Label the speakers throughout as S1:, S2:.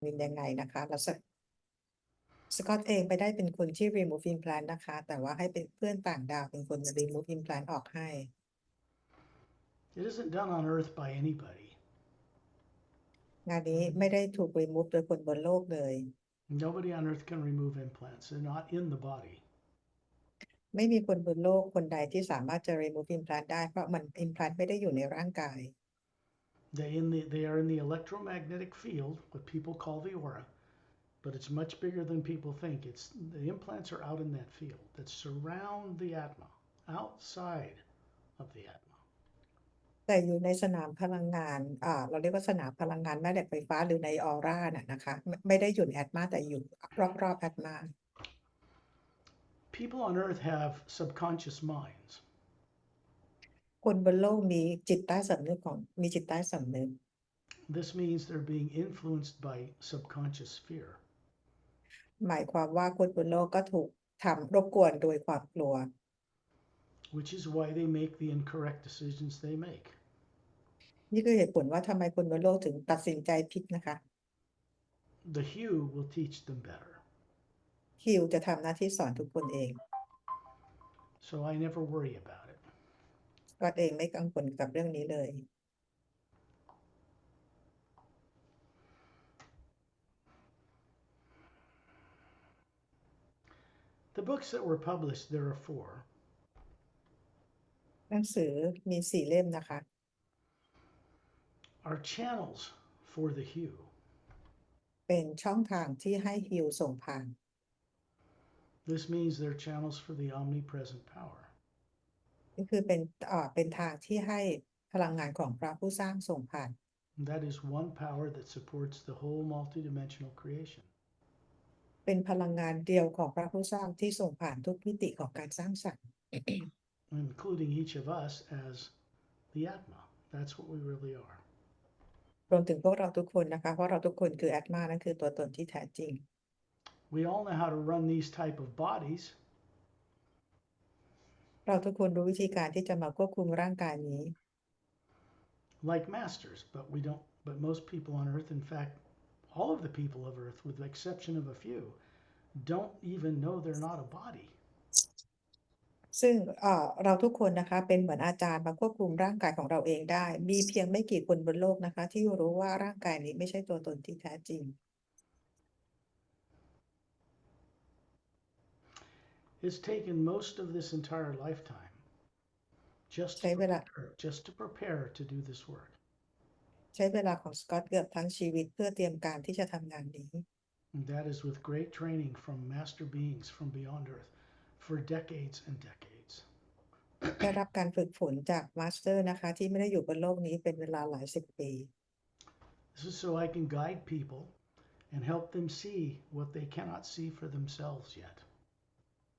S1: เป็นยังไงนะคะแล้วสกอตเองไปได้เป็นคนที่ remove implant นะคะแต่ว่าให้เป็นเพื่อนต่างดาวเป็นคน remove implant ออกให้
S2: It isn't done on Earth by anybody.
S1: งานนี้ไม่ได้ถูก remove โดยคนบนโลกเลย
S2: Nobody on Earth can remove implants. They're not in the body.
S1: ไม่มีคนบนโลกคนใดที่สามารถจะ remove implant ได้เพราะมัน implant ไม่ได้อยู่ในร่างกาย
S2: They are in the electromagnetic field, what people call the aura, but it's much bigger than people think. The implants are out in that field that surround the atma, outside of the atma.
S1: แต่อยู่ในสนามพลังงานเราเรียกว่าสนามพลังงานแม่เหล็กไฟฟ้าหรือในออร่าน่ะนะคะไม่ได้อยู่ในแอตมาแต่อยู่รอบๆแอตมา
S2: People on Earth have subconscious minds.
S1: คนบนโลกมีจิตใต้สำนึกมีจิตใต้สำนึก
S2: This means they're being influenced by subconscious fear.
S1: หมายความว่าคนบนโลกก็ถูกทำรบกวนโดยความกลัว
S2: which is why they make the incorrect decisions they make.
S1: นี่คือเหตุผลว่าทำไมคนบนโลกถึงตัดสินใจผิดนะคะ
S2: The hue will teach them better.
S1: คิวจะทำหน้าที่สอนทุกคนเอง
S2: So I never worry about it.
S1: ก็เองไม่กังวลกับเรื่องนี้เลย
S2: The books that were published, there are 4,
S1: หนังสือมี4 เล่มนะคะ
S2: are channels for the hue.
S1: เป็นช่องทางที่ให้ฮิวส่งผ่าน
S2: This means they're channels for the omnipresent power.
S1: ก็คือเป็นทางที่ให้พลังงานของพระผู้สร้างส่งผ่าน
S2: And that is one power that supports the whole multidimensional creation.
S1: เป็นพลังงานเดียวของพระผู้สร้างที่ส่งผ่านทุกมิติของการสร้างสรรค์
S2: including each of us as the Atma. That's what we really are.
S1: รวมถึงพวกเราทุกคนนะคะเพราะเราทุกคนคือแอตมานั่นคือตัวตนที่แท้จริง
S2: We all know how to run these type of bodies.
S1: เราทุกคนรู้วิธีการที่จะมาควบคุมร่างกายนี้
S2: like masters, but most people on Earth, in fact, all of the people of Earth, with the exception of a few, don't even know they're not a body.
S1: ซึ่งเราทุกคนนะคะเป็นเหมือนอาจารย์มาควบคุมร่างกายของเราเองได้ มีเพียงไม่กี่คนบนโลกนะคะที่รู้ว่าร่างกายนี้ไม่ใช่ตัวตนที่แท้จริง
S2: It's taken most of this entire lifetime just
S1: ใช้เวลา
S2: to prepare to do this work.
S1: ใช้เวลาของสกอตเกือบทั้งชีวิตเพื่อเตรียมการที่จะทำงานนี้
S2: And that is with great training from master beings from beyond Earth for decades and decades.
S1: ได้รับการฝึกฝนจากมาสเตอร์นะคะที่ไม่ได้อยู่บนโลกนี้เป็นเวลาหลายสิบปี
S2: This is so I can guide people and help them see what they cannot see for themselves yet.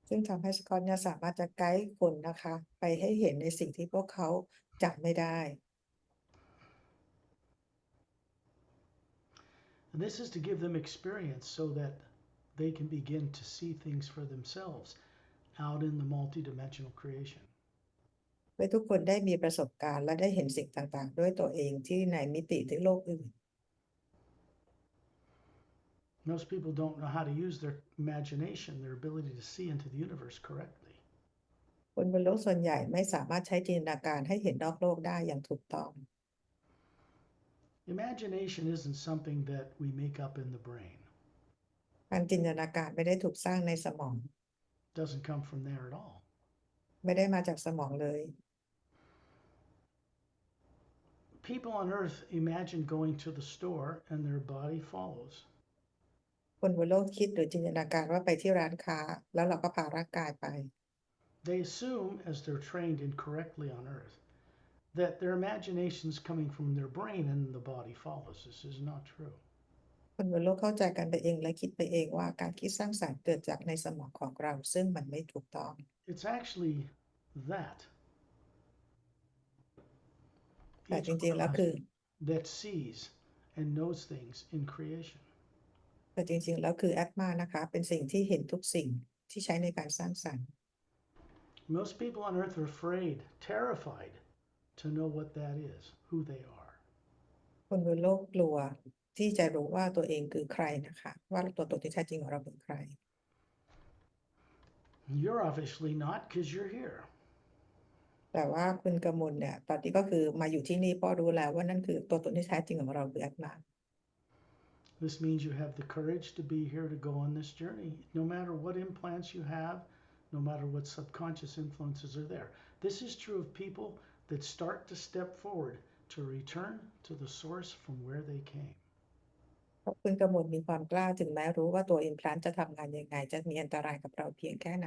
S1: ซึ่งทำให้สกอตเนี่ยสามารถจะไกด์คนนะคะไปให้เห็นในสิ่งที่พวกเขาจับไม่ได้
S2: And this is to give them experience so that they can begin to see things for themselves out in the multidimensional creation.
S1: เพื่อทุกคนได้มีประสบการณ์และได้เห็นสิ่งต่างๆด้วยตัวเองที่ในมิติที่โลกอื่น
S2: Most people don't know how to use their imagination, their ability to see into the universe correctly.
S1: คนบนโลกส่วนใหญ่ไม่สามารถใช้จินตนาการให้เห็นนอกโลกได้อย่างถูกต้อง
S2: Imagination isn't something that we make up in the brain.
S1: การจินตนาการไม่ได้ถูกสร้างในสมอง
S2: It doesn't come from there at all.
S1: ไม่ได้มาจากสมองเลย
S2: People on Earth imagine going to the store and their body follows.
S1: คนบนโลกคิดหรือจินตนาการว่าไปที่ร้านค้าแล้วเราก็พาร่างกายไป
S2: They assume, as they're trained incorrectly on Earth, that their imagination is coming from their brain and the body follows. This is not true.
S1: คนบนโลกเข้าใจกันไปเองและคิดไปเองว่าการคิดสร้างสรรค์เกิดจากในสมองของเราซึ่งมันไม่ถูกต้อง
S2: It's actually that
S1: แต่
S2: each
S1: จ
S2: one
S1: ริงๆ
S2: of
S1: แล้ว
S2: us
S1: คือ
S2: that sees and knows things in creation.
S1: แต่จริงๆ แล้วคือแอตมานะคะเป็นสิ่งที่เห็นทุกสิ่งที่ใช้ในการสร้างสรรค์
S2: Most people on Earth are afraid, terrified to know what that is, who they are.
S1: คนบนโลกกลัว ที่จะรู้ว่าตัวเองคือใครนะคะว่าตัวตนที่แท้จริงของเราเป็นใคร
S2: You're obviously not because you're here.
S1: แต่ว่าคุณกมลเนี่ยตอนนี้ก็คือมาอยู่ที่นี่เพราะรู้แล้วว่านั่นคือตัวตนที่แท้จริงของเราคืออัตมา
S2: This means you have the courage to be here to go on this journey, no matter what implants you have, no matter what subconscious influences are there. This is true of people that start to step forward to return to the source from where they came.
S1: เพราะคุณกมลมีความกล้าถึงแม้รู้ว่าตัว implant จะทำงานยังไงจะมีอันตรายกับเราเพียงแค่ไห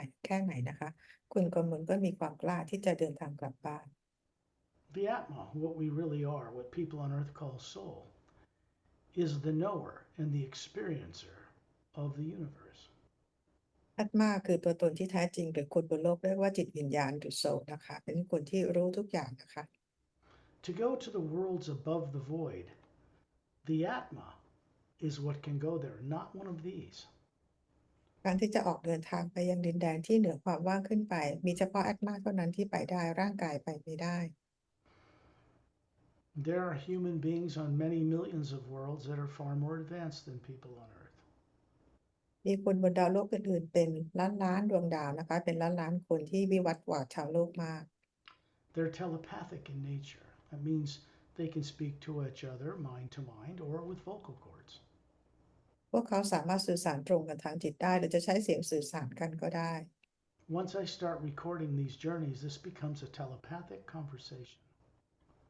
S1: นนะคะคุณกมลก็มีความกล้าที่จะเดินทางกลับบ้าน
S2: The Atma, what we really are, what people on earth call soul, is the knower and the experiencer of the universe.
S1: อัตมาคือตัวตนที่แท้จริงหรือคนบนโลกเรียกว่าจิตวิญญาณหรือโซลนะคะเป็นคนที่รู้ทุกอย่างนะคะ
S2: To go to the worlds above the void, the Atma is what can go there, not one of these.
S1: การที่จะออกเดินทางไปยังดินแดนที่เหนือความว่างขึ้นไปมีเฉพาะอัตมาเท่านั้นที่ไปได้ร่างกายไปไม่ได้
S2: There are human beings on many millions of worlds that are far more advanced than people on Earth.
S1: มีคนบนดาวโลกอื่นๆเป็นล้านดวงดาวนะคะเป็นล้านคนที่วิวัฒน์กว่าชาวโลกมาก
S2: They're telepathic in nature. That means they can speak to each other mind to mind or with vocal cords.
S1: พวกเขาสามารถสื่อสารตรงกันทางจิตได้หรือจะใช้เสียงสื่อสารกันก็ได้
S2: Once I start recording these journeys, this becomes a telepathic conversation.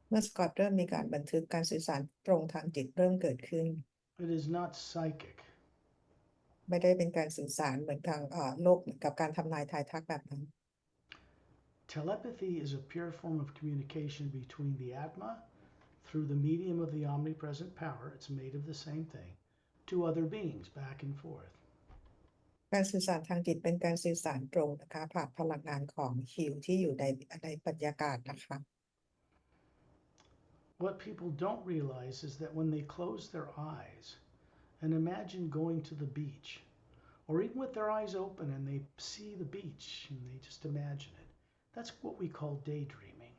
S1: เมื่อสกอตเริ่มมีการบันทึกการสื่อสารตรงทางจิตเริ่มเกิดขึ้น
S2: It is not psychic.
S1: ไม่ได้เป็นการสื่อสารเหมือนทางโลกเหมือนกับการทำนายทายทักแบบนั้น
S2: Telepathy is a pure form of communication between the Atma through the medium of the omnipresent power, it's made of the same thing, to other beings back and forth.
S1: การสื่อสารทางจิตเป็นการสื่อสารตรงนะคะผ่านพลังงานของฮิวที่อยู่ในบรรยากาศนะคะ
S2: What people don't realize is that when they close their eyes and imagine going to the beach, or even with their eyes open and they see the beach and they just imagine it, that's what we call daydreaming.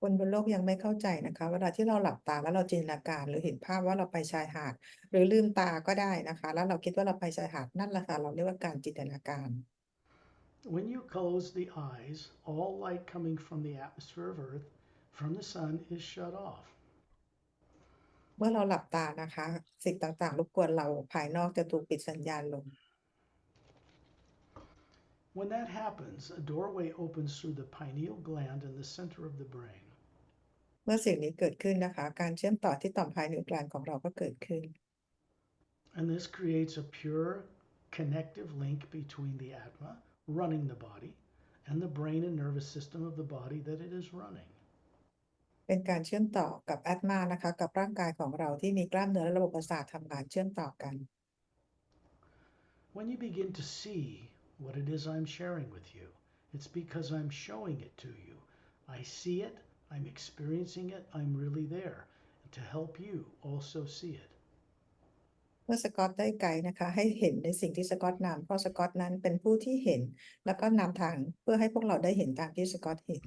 S1: คนบนโลกยังไม่เข้าใจนะคะเวลาที่เราหลับตาแล้วเราจินตนาการหรือเห็นภาพว่าเราไปชายหาดหรือลืมตาก็ได้นะคะแล้วเราคิดว่าเราไปชายหาดนั่นแหละค่ะเราเรียกว่าการจินตนาการ
S2: When you close the eyes, all light coming from the atmosphere of Earth, from the sun, is shut off.
S1: เมื่อเราหลับตานะคะสิ่งต่างๆรบกวนเราภายนอกจะถูกปิดสัญญาณลง
S2: When that happens, a doorway opens through the pineal gland in the center of the brain.
S1: เมื่อสิ่งนี้เกิดขึ้นนะคะการเชื่อมต่อที่ต่อมพายนิ้วกลางของเราก็เกิดขึ้น
S2: And this creates a pure connective link between the Atma, running the body, and the brain and nervous system of the body that it is running.
S1: เป็นการเชื่อมต่อกับแอตมานะคะกับร่างกายของเราที่มีกล้ามเนื้อและระบบประสาททำงานเชื่อมต่อกัน
S2: When you begin to see what it is I'm sharing with you, it's because I'm showing it to you. I see it, I'm experiencing it, I'm really there, to help you also see it.
S1: เมื่อสกอตได้ไกด์นะคะให้เห็นในสิ่งที่สกอตนำเพราะสกอตนั้นเป็นผู้ที่เห็นแล้วก็นำทางเพื่อให้พวกเราได้เห็นตามที่สกอตเห็น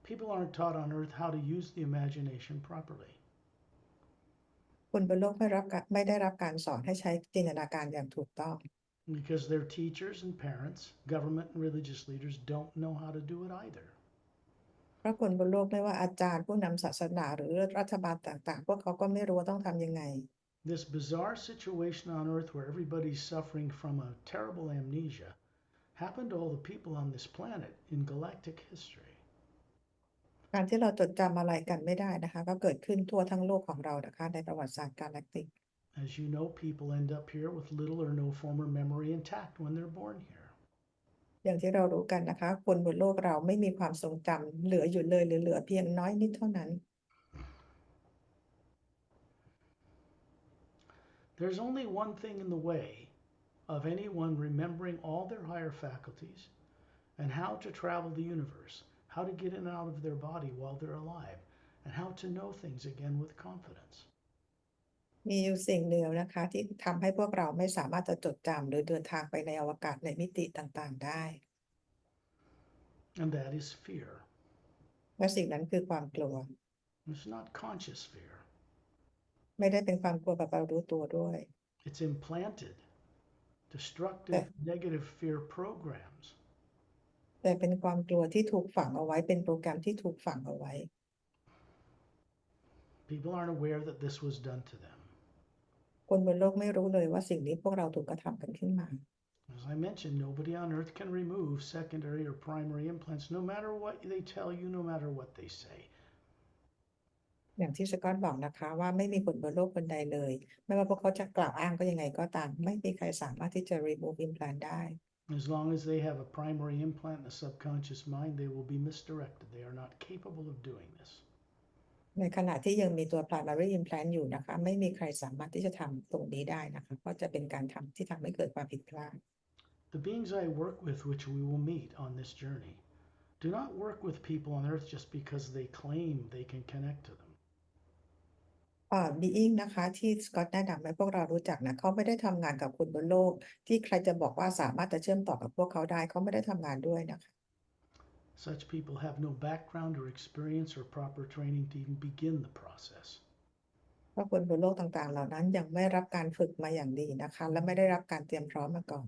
S2: People aren't taught on earth how to use the imagination properly.
S1: คนบนโลกไม่ได้รับการสอนให้ใช้จินตนาการอย่างถูกต้อง
S2: Because their teachers and parents, government and religious leaders don't know how to do it either.
S1: เพราะคนบนโลกไม่ว่าอาจารย์ผู้นำศาสนาหรือรัฐบาลต่างๆพวกเขาก็ไม่รู้ว่าต้องทำยังไง
S2: This bizarre situation on earth where everybody's suffering from a terrible amnesia happened to all the people on this planet in galactic history.
S1: การที่เราจดจำอะไรกันไม่ได้นะคะก็เกิดขึ้นทั่วทั้งโลกของเรานะคะในประวัติศาสตร์กาแล็กติก
S2: As you know, people end up here with little or no former memory intact when they're born here.
S1: อย่างที่เรารู้กันนะคะคนบนโลกเราไม่มีความทรงจำเหลืออยู่เลยหรือเหลือเพียงน้อยนิดเท่านั้น
S2: There's only one thing in the way of anyone remembering all their higher faculties and how to travel the universe, how to get in and out of their body while they're alive, and how to know things again with confidence.
S1: มีอยู่สิ่งเดียวนะคะที่ทำให้พวกเราไม่สามารถจะจดจำหรือเดินทางไปในอวกาศในมิติต่างๆได้
S2: And that is fear.
S1: และสิ่งนั้นคือความกลัว
S2: It's not conscious fear.
S1: ไม่ได้เป็นความกลัวแบบเรารู้ตัวด้วย
S2: It's implanted,
S1: แต่
S2: destructive, negative fear programs.
S1: แต่เป็นความกลัวที่ถูกฝังเอาไว้เป็นโปรแกรมที่ถูกฝังเอาไว้
S2: People aren't aware that this was done to them.
S1: คนบนโลกไม่รู้เลยว่าสิ่งนี้พวกเราถูกกระทำกันขึ้นมา
S2: As I mentioned, nobody on earth can remove secondary or primary implants, no matter what they tell you, no matter what they say.
S1: อย่างที่สกอตบอกนะคะว่าไม่มีคนบนโลกคนใดเลย ไม่ว่าพวกเขาจะกล่าวอ้างก็ยังไงก็ตาม ไม่มีใครสามารถที่จะ remove implant ได้
S2: As long as they have a primary implant in the subconscious mind, they will be misdirected. They are not capable of doing this.
S1: ในขณะที่ยังมีตัว primary implant อยู่นะคะ ไม่มีใครสามารถที่จะทำตรงนี้ได้นะคะเพราะจะเป็นการทำที่ทำให้เกิดความผิดพลาด
S2: The beings I work with, which we will meet on this journey, do not work with people on earth just because they claim they can connect to them.
S1: being นะคะที่สกอตแนะนำให้พวกเรารู้จักนะเขาไม่ได้ทำงานกับคนบนโลกที่ใครจะบอกว่าสามารถจะเชื่อมต่อกับพวกเขาได้เขาไม่ได้ทำงานด้วยนะคะ
S2: Such people have no background or experience or proper training to even begin the process.
S1: เพราะคนบนโลกต่างๆเหล่านั้นยังไม่รับการฝึกมาอย่างดีนะคะและไม่ได้รับการเตรียมพร้อมมาก่อน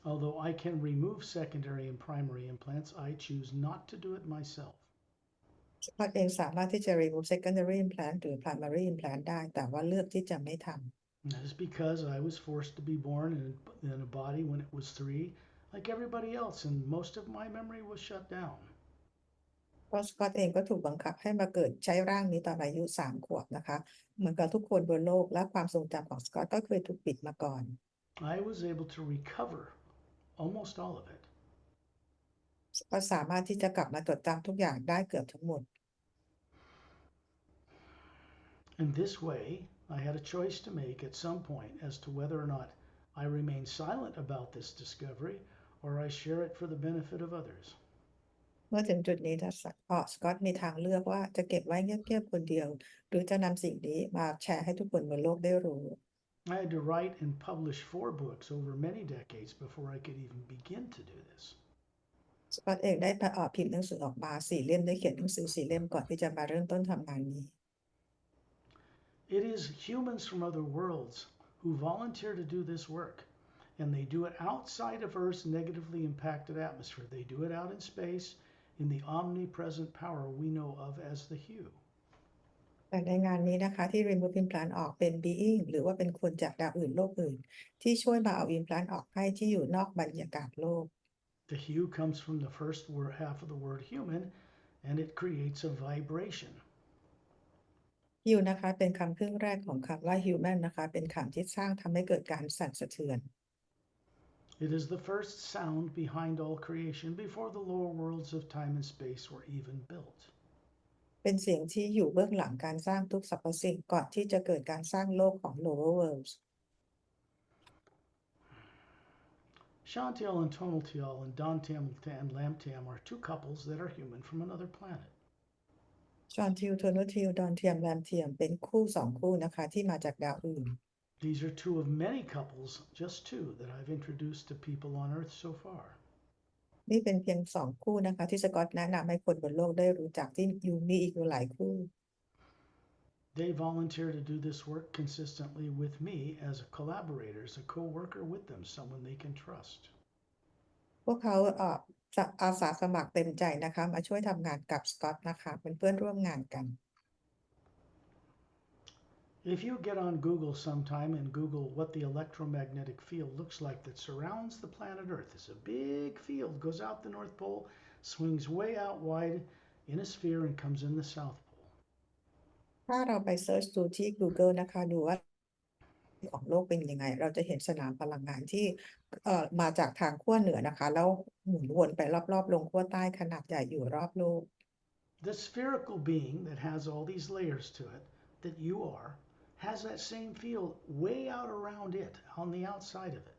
S2: Although I can remove secondary and primary implants, I choose not to do it myself.
S1: สกอตเองสามารถที่จะ remove secondary implant หรือ primary implant ได้แต่ว่าเลือกที่จะไม่ทำ
S2: And that is because I was forced to be born in a body when it was 3, like everybody else, and most of my memory was shut down.
S1: เพราะสกอตเองก็ถูกบังคับให้มาเกิดใช้ร่างนี้ตอนอายุ3 ขวบนะคะเหมือนกับทุกคนบนโลกและความทรงจำของสกอตก็เคยถูกปิดมาก่อน
S2: I was able to recover almost all of it.
S1: ก็สามารถที่จะกลับมาจดจำทุกอย่างได้เกือบทั้งหมด
S2: In this way, I had a choice to make at some point as to whether or not I remain silent about this discovery or I share it for the benefit of others.
S1: เมื่อถึงจุดนี้สกอตมีทางเลือกว่าจะเก็บไว้เงียบๆคนเดียวหรือจะนำสิ่งนี้มาแชร์ให้ทุกคนบนโลกได้รู้
S2: I had to write and publish 4 books over many decades before I could even begin to do this.
S1: สกอตเองได้พิมพ์หนังสือออกมา4 เล่มได้เขียนหนังสือ4 เล่มก่อนที่จะมาเริ่มต้นทำงานนี้
S2: It is humans from other worlds who volunteer to do this work, and they do it outside of Earth's negatively impacted atmosphere. They do it out in space in the omnipresent power we know of as the hue.
S1: แต่ในงานนี้นะคะที่ remove implant ออกเป็น being หรือว่าเป็นคนจากดาวอื่นโลกอื่นที่ช่วยมาเอา implant ออกให้ที่อยู่นอกบรรยากาศโลก
S2: The hue comes from the first half of the word human, and it creates a vibration.
S1: hue นะคะเป็นคำครึ่งแรกของคำว่า human นะคะเป็นคำที่สร้างทำให้เกิดการสั่นสะเทือน
S2: It is the first sound behind all creation before the lower worlds of time and space were even built.
S1: เป็นเสียงที่อยู่เบื้องหลังการสร้างทุกสรรพสิ่งก่อนที่จะเกิดการสร้างโลกของ lower worlds.
S2: Shantiel and Tonaltiel and Dantiam and Lamtiam are 2 couples that are human from another planet.
S1: ชอนทิวโทนุทิวดอนเทียมแรมเทียมเป็นคู่2 คู่นะคะที่มาจากดาวอื่น
S2: These are 2 of many couples, just 2, that I've introduced to people on Earth so far.
S1: นี่เป็นเพียง2 คู่นะคะที่สกอตแนะนำให้คนบนโลกได้รู้จักที่มีอีกหลายคู่
S2: They volunteer to do this work consistently with me as a collaborator, as a co-worker with them, someone they can trust.
S1: พวกเขาอาสาสมัครเต็มใจนะคะมาช่วยทำงานกับสกอตนะคะเป็นเพื่อนร่วมงานกัน
S2: If you get on Google sometime and Google what the electromagnetic field looks like that surrounds the planet Earth, it's a big field, goes out the North Pole, swings way out wide in a sphere, and comes in the South Pole.
S1: ถ้าเราไปเซิร์ชดูที่ Google นะคะดูว่าของโลกเป็นยังไงเราจะเห็นสนามพลังงานที่มาจากทางขั้วเหนือนะคะแล้วหมุนวนไปรอบๆลงขั้วใต้ขนาดใหญ่อยู่รอบโลก
S2: The spherical being that has all these layers to it, that you are, has that same field way out around it, on the outside of it.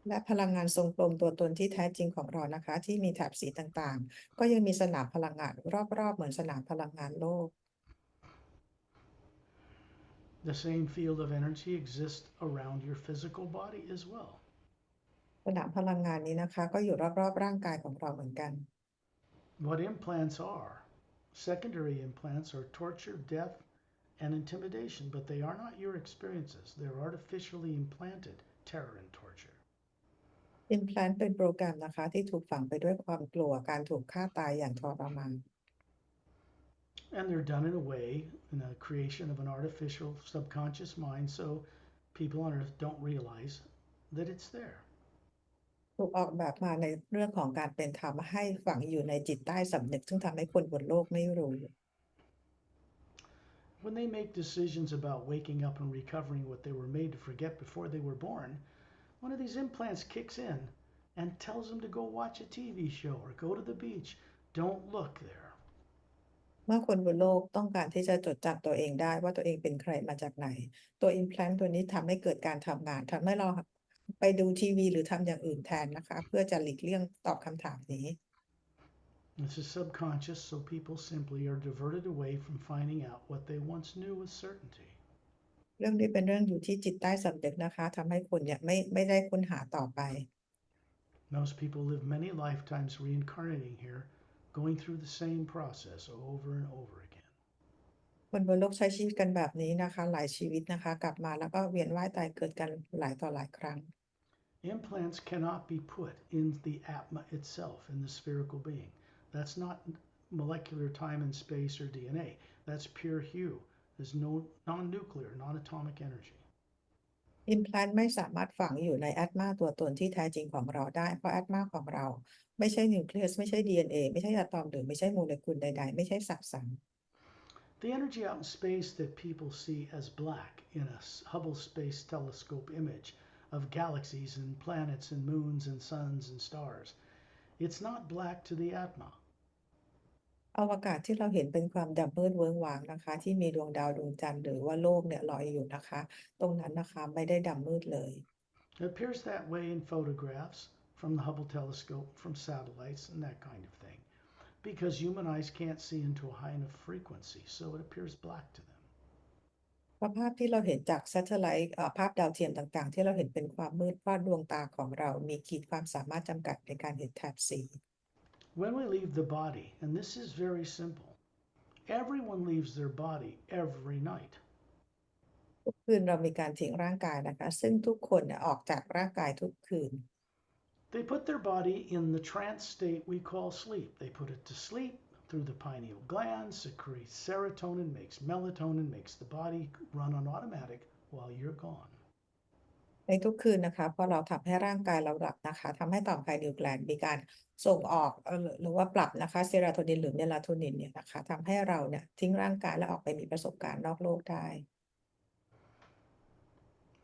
S1: และพลังงานทรงกลมตัวตนที่แท้จริงของเรานะคะที่มีแถบสีต่างๆก็ยังมีสนามพลังงานรอบๆเหมือนสนามพลังงานโลก
S2: The same field of energy exists around your physical body as well.
S1: สนามพลังงานนี้นะคะก็อยู่รอบๆร่างกายของเราเหมือนกัน
S2: what implants are. Secondary implants are torture, death, and intimidation, but they are not your experiences. They're artificially implanted terror and torture.
S1: Implant เป็นโปรแกรมนะคะที่ถูกฝังไปด้วยความกลัวการถูกฆ่าตายอย่างทรมาน
S2: And they're done in a way, in a creation of an artificial subconscious mind, so people on earth don't realize that it's there.
S1: ถูกออกแบบมาในเรื่องของการเป็นธรรมให้ฝังอยู่ในจิตใต้สำนึกซึ่งทำให้คนบนโลกไม่รู้
S2: When they make decisions about waking up and recovering what they were made to forget before they were born, one of these implants kicks in and tells them to go watch a TV show or go to the beach. Don't look there.
S1: เมื่อคนบนโลกต้องการที่จะจดจำตัวเองได้ว่าตัวเองเป็นใครมาจากไหนตัว implant ตัวนี้ทำให้เกิดการทำงานทำให้เราไปดูทีวีหรือทำอย่างอื่นแทนนะคะเพื่อจะหลีกเลี่ยงตอบคำถามนี้
S2: This is subconscious, so people simply are diverted away from finding out what they once knew with certainty.
S1: เรื่องนี้เป็นเรื่องอยู่ที่จิตใต้สำนึกนะคะทำให้คนเนี่ยไม่ได้ค้นหาต่อไป
S2: Most people live many lifetimes reincarnating here, going through the same process over and over again.
S1: คนบนโลกใช้ชีวิตกันแบบนี้นะคะหลายชีวิตนะคะกลับมาแล้วก็เวียนว่ายตายเกิดกันหลายต่อหลายครั้ง
S2: Implants cannot be put in the Atma itself, in the spherical being. That's not molecular time and space or DNA. That's pure hue. There's no non-nuclear, non-atomic energy.
S1: Implant ไม่สามารถฝังอยู่ในแอตมาตัวตนที่แท้จริงของเราได้เพราะแอตมาของเราไม่ใช่นิวเคลียสไม่ใช่ DNA ไม่ใช่อะตอมหรือไม่ใช่โมเลกุลใดๆไม่ใช่สสาร
S2: The energy out in space that people see as black in a Hubble Space Telescope image of galaxies and planets and moons and suns and stars, it's not black to the Atma.
S1: อวกาศที่เราเห็นเป็นความดำมืดเวิ้งว้างนะคะที่มีดวงดาวดวงจันทร์หรือว่าโลกเนี่ยลอยอยู่นะคะตรงนั้นนะคะไม่ได้ดำมืดเลย
S2: It appears that way in photographs from the Hubble telescope, from satellites, and that kind of thing, because human eyes can't see into a high enough frequency, so it appears black to them.
S1: เพราะภาพที่เราเห็นจาก Satellite ภาพดาวเทียมต่างๆที่เราเห็นเป็นความมืดเพราะดวงตาของเรามีขีดความสามารถจำกัดในการเห็นแถบสี
S2: When we leave the body, and this is very simple, everyone leaves their body every night.
S1: ทุกคืนเรามีการทิ้งร่างกายนะคะซึ่งทุกคนเนี่ยออกจากร่างกายทุกคืน
S2: They put their body in the trance state we call sleep. They put it to sleep through the pineal gland, secretes serotonin, makes melatonin, makes the body run on automatic while you're gone.
S1: ในทุกคืนนะคะพอเราทำให้ร่างกายเราหลับนะคะทำให้ต่อมไพนิวแกลนมีการส่งออกหรือว่าปรับนะคะเซโรโทนินหรือเมลาโทนินเนี่ยนะคะทำให้เราเนี่ยทิ้งร่างกายและออกไปมีประสบการณ์นอกโลกได้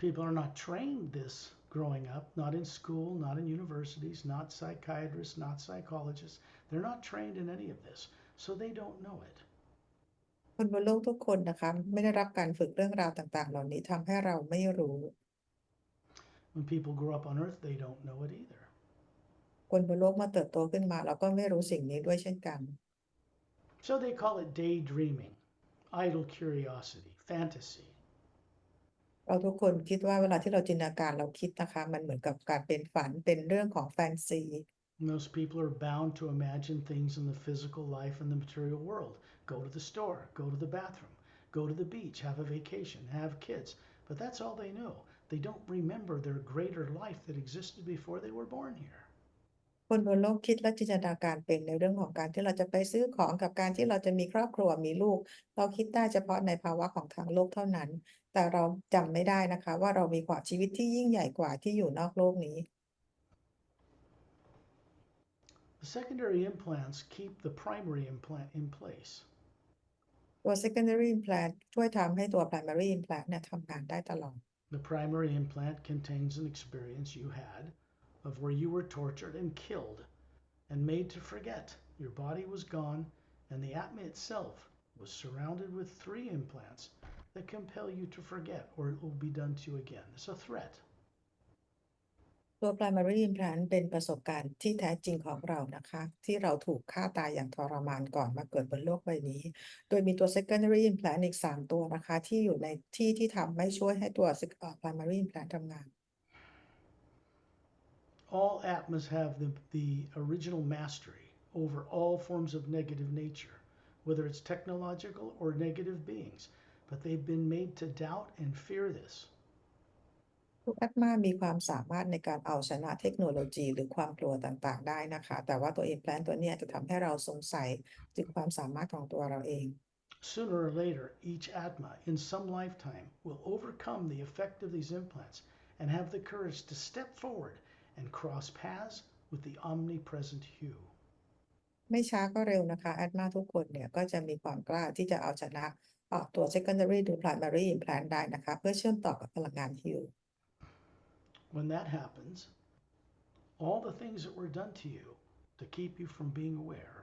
S2: People are not trained this growing up, not in school, not in universities, not psychiatrists, not psychologists. They're not trained in any of this, so they don't know it.
S1: คนบนโลกทุกคนนะคะไม่ได้รับการฝึกเรื่องราวต่างๆเหล่านี้ทำให้เราไม่รู้
S2: When people grow up on earth, they don't know it either.
S1: คนบนโลกเมื่อเติบโตขึ้นมาเราก็ไม่รู้สิ่งนี้ด้วยเช่นกัน
S2: So they call it daydreaming, idle curiosity, fantasy.
S1: เราทุกคนคิดว่าเวลาที่เราจินตนาการเราคิดนะคะมันเหมือนกับการเป็นฝันเป็นเรื่องของแฟนซี
S2: Most people are bound to imagine things in the physical life and the material world. Go to the store, go to the bathroom, go to the beach, have a vacation, have kids. But that's all they know. They don't remember their greater life that existed before they were born here.
S1: คนบนโลกคิดและจินตนาการเป็นในเรื่องของการที่เราจะไปซื้อของกับการที่เราจะมีครอบครัวมีลูกเราคิดได้เฉพาะในภาวะของทางโลกเท่านั้นแต่เราจำไม่ได้นะคะว่าเรามีความชีวิตที่ยิ่งใหญ่กว่าที่อยู่นอกโลกนี้
S2: The secondary implants keep the primary implant in place.
S1: ตัว secondary implant ช่วยทำให้ตัว primary implant เนี่ยทำงานได้ตลอด
S2: The primary implant contains an experience you had of where you were tortured and killed and made to forget. Your body was gone, and the Atma itself was surrounded with 3 implants that compel you to forget, or it will be done to you again. It's a threat.
S1: ตัว primary implant เป็นประสบการณ์ที่แท้จริงของเรานะคะที่เราถูกฆ่าตายอย่างทรมานก่อนมาเกิดบนโลกใบนี้โดยมีตัว secondary implant อีก3ตัวนะคะที่อยู่ในที่ทำให้ช่วยให้ตัว primary implant ทำงาน
S2: All Atmas have the original mastery over all forms of negative nature, whether it's technological or negative beings. But they've been made to doubt and fear this.
S1: ทุกแอดมามีความสามารถในการเอาชนะเทคโนโลยีหรือความกลัวต่างๆได้นะคะแต่ว่าตัว implant ตัวเนี้ยจะทำให้เราสงสัยถึงความสามารถของตัวเราเอง
S2: Sooner or later, each Atma in some lifetime will overcome the effect of these implants and have the courage to step forward and cross paths with the omnipresent Hue.
S1: ไม่ช้าก็เร็วนะคะแอดมาทุกคนเนี่ยก็จะมีความกล้าที่จะเอาชนะตัว secondary หรือ primary implant ได้นะคะเพื่อเชื่อมต่อกับพลังงานฮิว
S2: When that happens, all the things that were done to you to keep you from being aware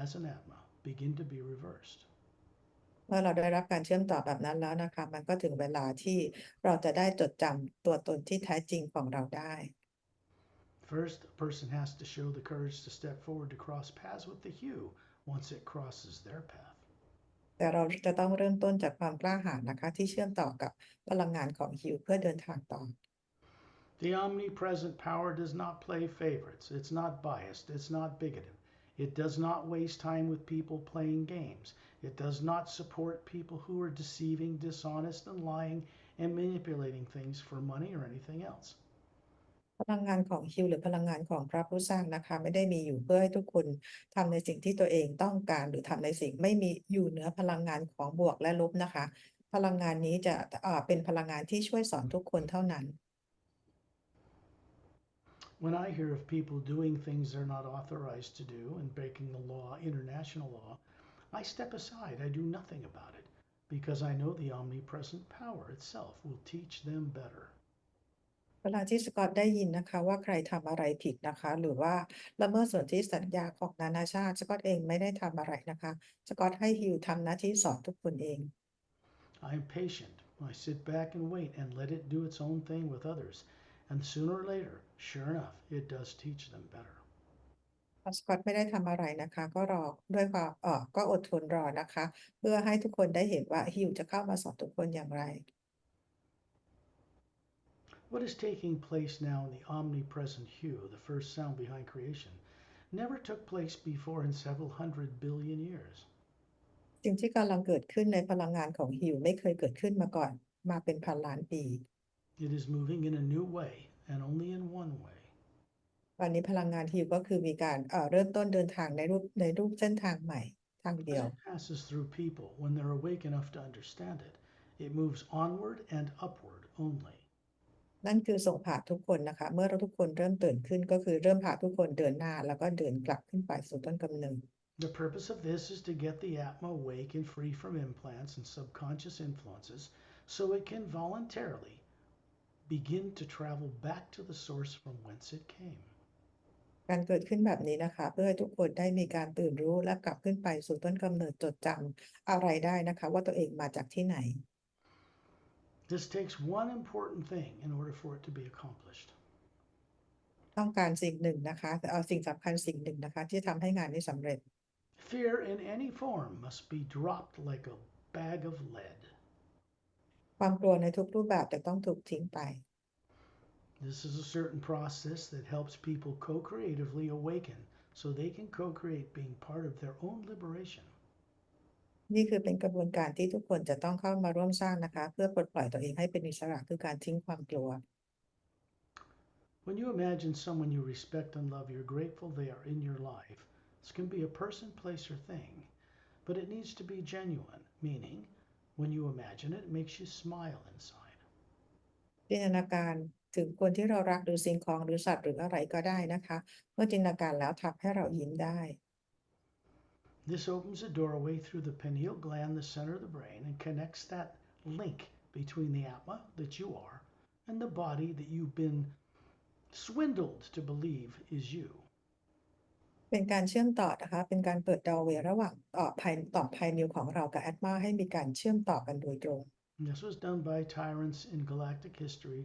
S2: as an Atma begin to be reversed.
S1: เมื่อเราได้รับการเชื่อมต่อแบบนั้นแล้วนะคะมันก็ถึงเวลาที่เราจะได้จดจำตัวตนที่แท้จริงของเราได้
S2: First, a person has to show the courage to step forward to cross paths with the Hue once it crosses their path.
S1: แต่เราจะต้องเริ่มต้นจากความกล้าหาญนะคะที่เชื่อมต่อกับพลังงานของฮิวเพื่อเดินทางต่อ
S2: The omnipresent power does not play favorites. It's not biased. It's not bigoted. It does not waste time with people playing games. It does not support people who are deceiving, dishonest, and lying and manipulating things for money or anything else.
S1: พลังงานของฮิวหรือพลังงานของพระผู้สร้างนะคะไม่ได้มีอยู่เพื่อให้ทุกคนทำในสิ่งที่ตัวเองต้องการหรือทำในสิ่งไม่มีอยู่เหนือพลังงานของบวกและลบนะคะพลังงานนี้จะเป็นพลังงานที่ช่วยสอนทุกคนเท่านั้น
S2: When I hear of people doing things they're not authorized to do and breaking the law, international law, I step aside. I do nothing about it because I know the omnipresent power itself will teach them better.
S1: เวลาที่สกอตได้ยินนะคะว่าใครทำอะไรผิดนะคะหรือว่าละเมิดสนธิสัญญาของนานาชาติสกอตเองไม่ได้ทำอะไรนะคะสกอตให้ฮิวทำหน้าที่สอนทุกคนเอง
S2: I am patient. I sit back and wait and let it do its own thing with others. And sooner or later, sure enough, it does teach them better.
S1: สกอตไม่ได้ทำอะไรนะคะก็รอด้วยความก็อดทนรอนะคะเพื่อให้ทุกคนได้เห็นว่าฮิวจะเข้ามาสอนทุกคนอย่างไร
S2: What is taking place now in the omnipresent Hue, the first sound behind creation, never took place before in several hundred billion years.
S1: สิ่งที่กำลังเกิดขึ้นในพลังงานของฮิวไม่เคยเกิดขึ้นมาก่อนมาเป็นพันล้านปี
S2: It is moving in a new way and only in one way.
S1: วันนี้พลังงานฮิวก็คือมีการเริ่มต้นเดินทางในรูปเส้นทางใหม่ทางเดี
S2: As
S1: ยว
S2: it passes through people, when they're awake enough to understand it, it moves onward and upward only.
S1: นั่นคือส่งผ่านทุกคนนะคะเมื่อเราทุกคนเริ่มตื่นขึ้นก็คือเริ่มพาทุกคนเดินหน้าแล้วก็เดินกลับขึ้นไปสู่ต้นกำเนิด
S2: The purpose of this is to get the Atma awake and free from implants and subconscious influences so it can voluntarily begin to travel back to the source from whence it came.
S1: การเกิดขึ้นแบบนี้นะคะเพื่อให้ทุกคนได้มีการตื่นรู้และกลับขึ้นไปสู่ต้นกำเนิดจดจำอะไรได้นะคะว่าตัวเองมาจากที่ไหน
S2: This takes one important thing in order for it to be accomplished.
S1: ต้องการสิ่งหนึ่งนะคะสิ่งสำคัญสิ่งหนึ่งนะคะที่จะทำให้งานนี้สำเร็จ
S2: Fear in any form must be dropped like a bag of lead.
S1: ความกลัวในทุกรูปแบบจะต้องถูกทิ้งไป
S2: This is a certain process that helps people co-creatively awaken so they can co-create being part of their own liberation.
S1: นี่คือเป็นกระบวนการที่ทุกคนจะต้องเข้ามาร่วมสร้างนะคะเพื่อปลดปล่อยตัวเองให้เป็นอิสระคือการทิ้งความกลัว
S2: When you imagine someone you respect and love, you're grateful they are in your life. This can be a person, place, or thing, but it needs to be genuine, meaning when you imagine it, it makes you smile inside.
S1: จินตนาการถึงคนที่เรารักหรือสิ่งของหรือสัตว์หรืออะไรก็ได้นะคะเมื่อจินตนาการแล้วทำให้เรายิ้มได้
S2: This opens a doorway through the pineal gland, the center of the brain, and connects that link between the Atma that you are and the body that you've been swindled to believe is you.
S1: เป็นการเชื่อมต่อนะคะเป็นการเปิดดอร์เวย์ระหว่างภายนิวของเรากับแอตมาให้มีการเชื่อมต่อกันโดยตรง
S2: And this was done by tyrants in galactic history.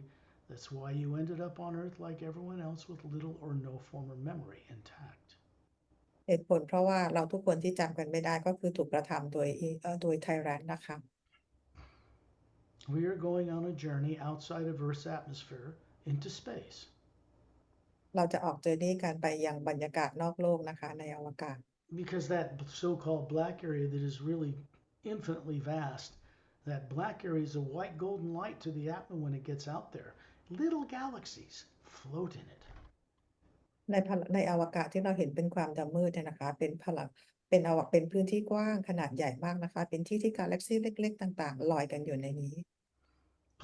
S2: That's why you ended up on Earth like everyone else with little or no former memory intact.
S1: เหตุผลเพราะว่าเราทุกคนที่จำกันไม่ได้ก็คือถูกกระทำโดยไทแรนนะคะ
S2: We are going on a journey outside of Earth's atmosphere into space.
S1: เราจะออกเจอร์นี่กันไปยังบรรยากาศนอกโลกนะคะในอวกาศ
S2: because that so-called black area that is really infinitely vast, that black area is a white golden light to the atma when it gets out there. Little galaxies float in it.
S1: ในอวกาศที่เราเห็นเป็นความดำมืดเนี่ยนะคะเป็นพลังเป็นพื้นที่กว้างขนาดใหญ่มากนะคะเป็นที่ที่กาแล็กซี่เล็กๆต่างๆลอยกันอยู่ในนี้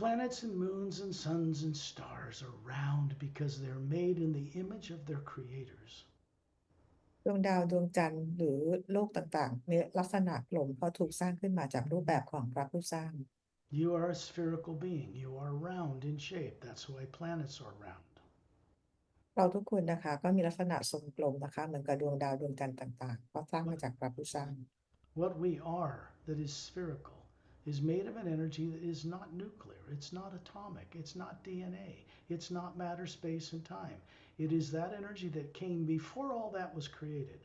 S2: Planets and moons and suns and stars are round because they're made in the image of their creators.
S1: ดวงดาวดวงจันทร์หรือโลกต่างๆมีลักษณะกลมเพราะถูกสร้างขึ้นมาจากรูปแบบของพระผู้สร้าง
S2: You are a spherical being. You are round in shape. That's why planets are round.
S1: เราทุกคนนะคะก็มีลักษณะทรงกลมนะคะเหมือนกับดวงดาวดวงจันทร์ต่างๆเพราะสร้างมาจากพระผู้สร้าง
S2: What we are that is spherical is made of an energy that is not nuclear. It's not atomic. It's not DNA. It's not matter, space, and time. It is that energy that came before all that was created.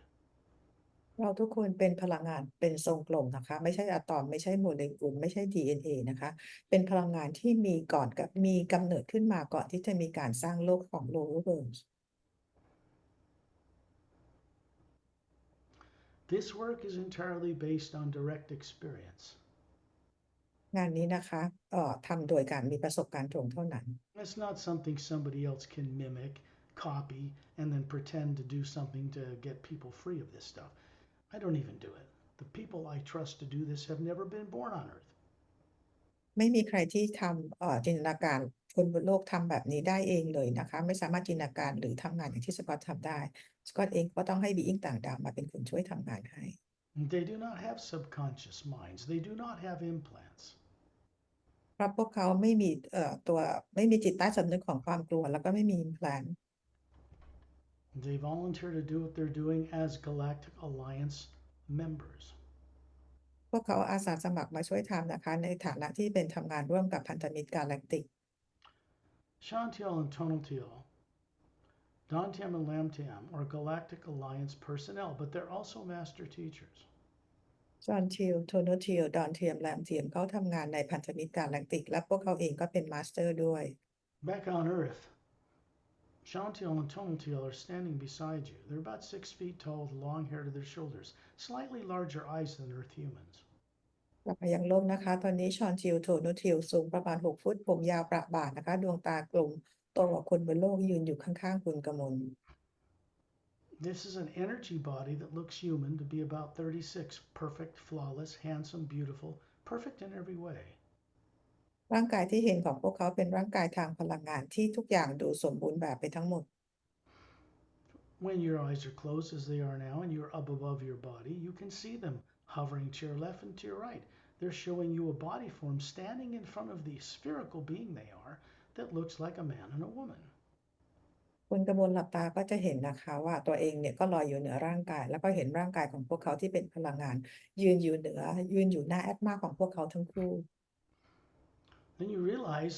S1: เราทุกคนเป็นพลังงานเป็นทรงกลมนะคะไม่ใช่อะตอมไม่ใช่โมเลกุลไม่ใช่ DNA นะคะเป็นพลังงานที่มีกำเนิดขึ้นมาก่อนที่จะมีการสร้างโลกของ lower world
S2: This work is entirely based on direct experience.
S1: งานนี้นะคะทำโดยการมีประสบการณ์ตรงเท่านั้น
S2: It's not something somebody else can mimic, copy, and then pretend to do something to get people free of this stuff. I don't even do it. The people I trust to do this have never been born on Earth.
S1: ไม่มีใครที่ทำจินตนาการคนบนโลกทำแบบนี้ได้เองเลยนะคะไม่สามารถจินตนาการหรือทำงานอย่างที่สกอตทำได้สกอตเองก็ต้องให้บีอิงต่างดาวมาเป็นคนช่วยทำงานให้
S2: They do not have subconscious minds. They do not have implants.
S1: เพราะพวกเขาไม่มีไม่มีจิตใต้สำนึกของความกลัวแล้วก็ไม่มีแพลน
S2: They volunteer to do what they're doing as Galactic Alliance members.
S1: พวกเขาอาสาสมัครมาช่วยทำนะคะในฐานะที่เป็นทำงานร่วมกับพันธมิตรกาแล็กติก
S2: Shantiel and Tonaltiel, Dantiam and Lamtiam are Galactic Alliance personnel, but they're also master teachers.
S1: จอห์นทิลโทโนทิลดอนเทียมแรมเทียมเขาทำงานในพันธมิตรกาแล็กติกและพวกเขาเองก็เป็นมาสเตอร์ด้วย
S2: Back on Earth, Shantiel and Tonaltiel are standing beside you. They're about 6 feet tall with long hair to their shoulders, slightly larger eyes than Earth humans.
S1: กลับมายังโลกนะคะตอนนี้ชอนทิลโทโนทิลสูงประมาณ6 ฟุตผมยาวประบ่านะคะดวงตากลมโตกว่าคนบนโลกยืนอยู่ข้างๆคุณกมล
S2: This is an energy body that looks human to be about 36, perfect, flawless, handsome, beautiful, perfect in every way.
S1: ร่างกายที่เห็นของพวกเขาเป็นร่างกายทางพลังงานที่ทุกอย่างดูสมบูรณ์แบบไปทั้งหมด
S2: When your eyes are closed as they are now and you're up above your body, you can see them hovering to your left and to your right. They're showing you a body form standing in front of the spherical being they are that looks like a man and a woman.
S1: คุณกมลหลับตาก็จะเห็นนะคะว่าตัวเองเนี่ยก็ลอยอยู่เหนือร่างกายแล้วก็เห็นร่างกายของพวกเขาที่เป็นพลังงานยืนอยู่หน้าแอตมาของพวกเขาทั้งคู่
S2: Then you realize,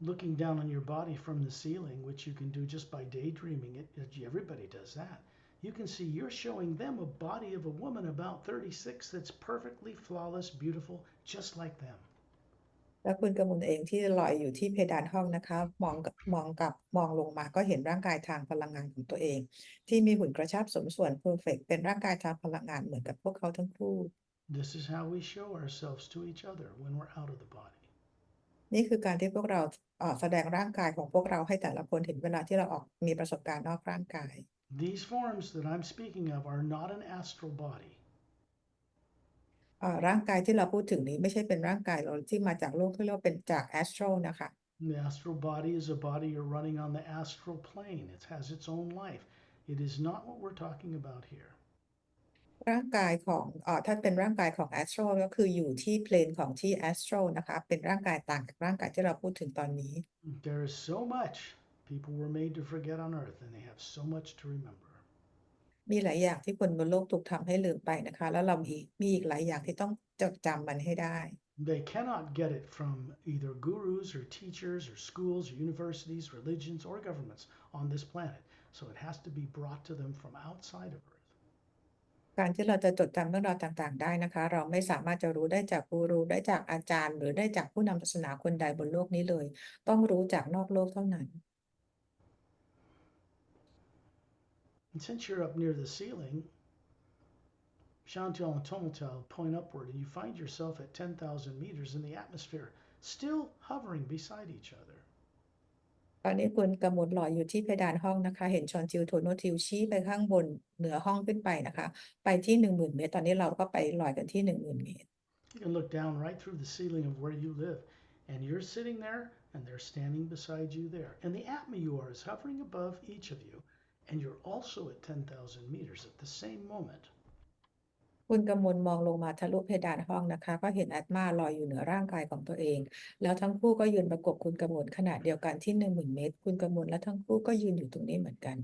S2: looking down on your body from the ceiling, which you can do just by daydreaming it, everybody does that. You can see you're showing them a body of a woman about 36 that's perfectly flawless, beautiful, just like them.
S1: แล้วคุณกมลเองที่ลอยอยู่ที่เพดานห้องนะคะมองลงมาก็เห็นร่างกายทางพลังงานของตัวเองที่มีหุ่นกระชับสมส่วนเพอร์เฟกต์เป็นร่างกายทางพลังงานเหมือนกับพวกเขาทั้งคู่
S2: This is how we show ourselves to each other when we're out of the body.
S1: นี่คือการที่พวกเราแสดงร่างกายของพวกเราให้แต่ละคนเห็นเวลาที่เราออกมีประสบการณ์นอกร่างกาย
S2: These forms that I'm speaking of are not an astral body.
S1: ร่างกายที่เราพูดถึงนี้ไม่ใช่เป็นร่างกายเราที่มาจากโลกที่เรียกว่าเป็นจากแอสโทรนะคะ
S2: The astral body is a body you're running on the astral plane. It has its own life. It is not what we're talking about here.
S1: ร่างกายของถ้าเป็นร่างกายของแอสโทรก็คืออยู่ที่เพลนของที่แอสโทรนะคะเป็นร่างกายต่างจากร่างกายที่เราพูดถึงตอนนี้
S2: There is so much people were made to forget on earth, and they have so much to remember.
S1: มีหลายอย่างที่คนบนโลกถูกทำให้ลืมไปนะคะแล้วเรามีอีกหลายอย่างที่ต้องจดจำมันให้ได้
S2: They cannot get it from either gurus or teachers or schools or universities, religions or governments on this planet. So it has to be brought to them from outside of Earth.
S1: การที่เราจะจดจำเรื่องราวต่างๆได้นะคะเราไม่สามารถจะรู้ได้จากกูรูได้จากอาจารย์หรือได้จากผู้นำศาสนาคนใดบนโลกนี้เลยต้องรู้จากนอกโลกเท่านั้น
S2: And since you're up near the ceiling, Chantal and Tomatal point upward, and you find yourself at 10,000 meters in the atmosphere, still hovering beside each other.
S1: ตอนนี้คุณกำมลลอยอยู่ที่เพดานห้องนะคะเห็นชอนจิวโทโนทิวชี้ไปข้างบนเหนือห้องขึ้นไปนะคะไปที่10,000 เมตรตอนนี้เราก็ไปลอยกันที่10,000 เมตร
S2: You can look down right through the ceiling of where you live, and you're sitting there, and they're standing beside you there. And the atma you are is hovering above each of you, and you're also at 10,000 meters at the same moment.
S1: คุณกำมลมองลงมาทะลุเพดานห้องนะคะก็เห็นอาตมาลอยอยู่เหนือร่างกายของตัวเองแล้วทั้งคู่ก็ยืนประกบคุณกำมลขณะเดียวกันที่10,000 เมตรคุณกำมลและทั้งคู่ก็ยืนอยู่ตรงนี้เหมือนกัน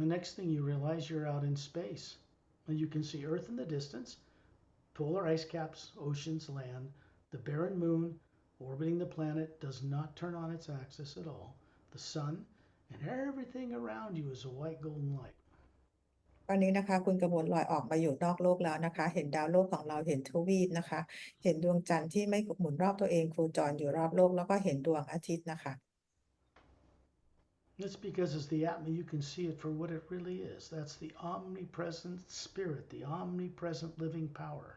S2: The next thing you realize, you're out in space, and you can see Earth in the distance, polar ice caps, oceans, land. The barren moon orbiting the planet does not turn on its axis at all. The sun and everything around you is a white golden light.
S1: ตอนนี้นะคะคุณกมลลอยออกมาอยู่นอกโลกแล้วนะคะเห็นดาวโลกของเราเห็นทวีปนะคะเห็นดวงจันทร์ที่ไม่หมุนรอบตัวเองโคจรอยู่รอบโลกแล้วก็เห็นดวงอาทิตย์นะคะ
S2: That's because as the Atma, you can see it for what it really is. That's the omnipresent spirit, the omnipresent living power.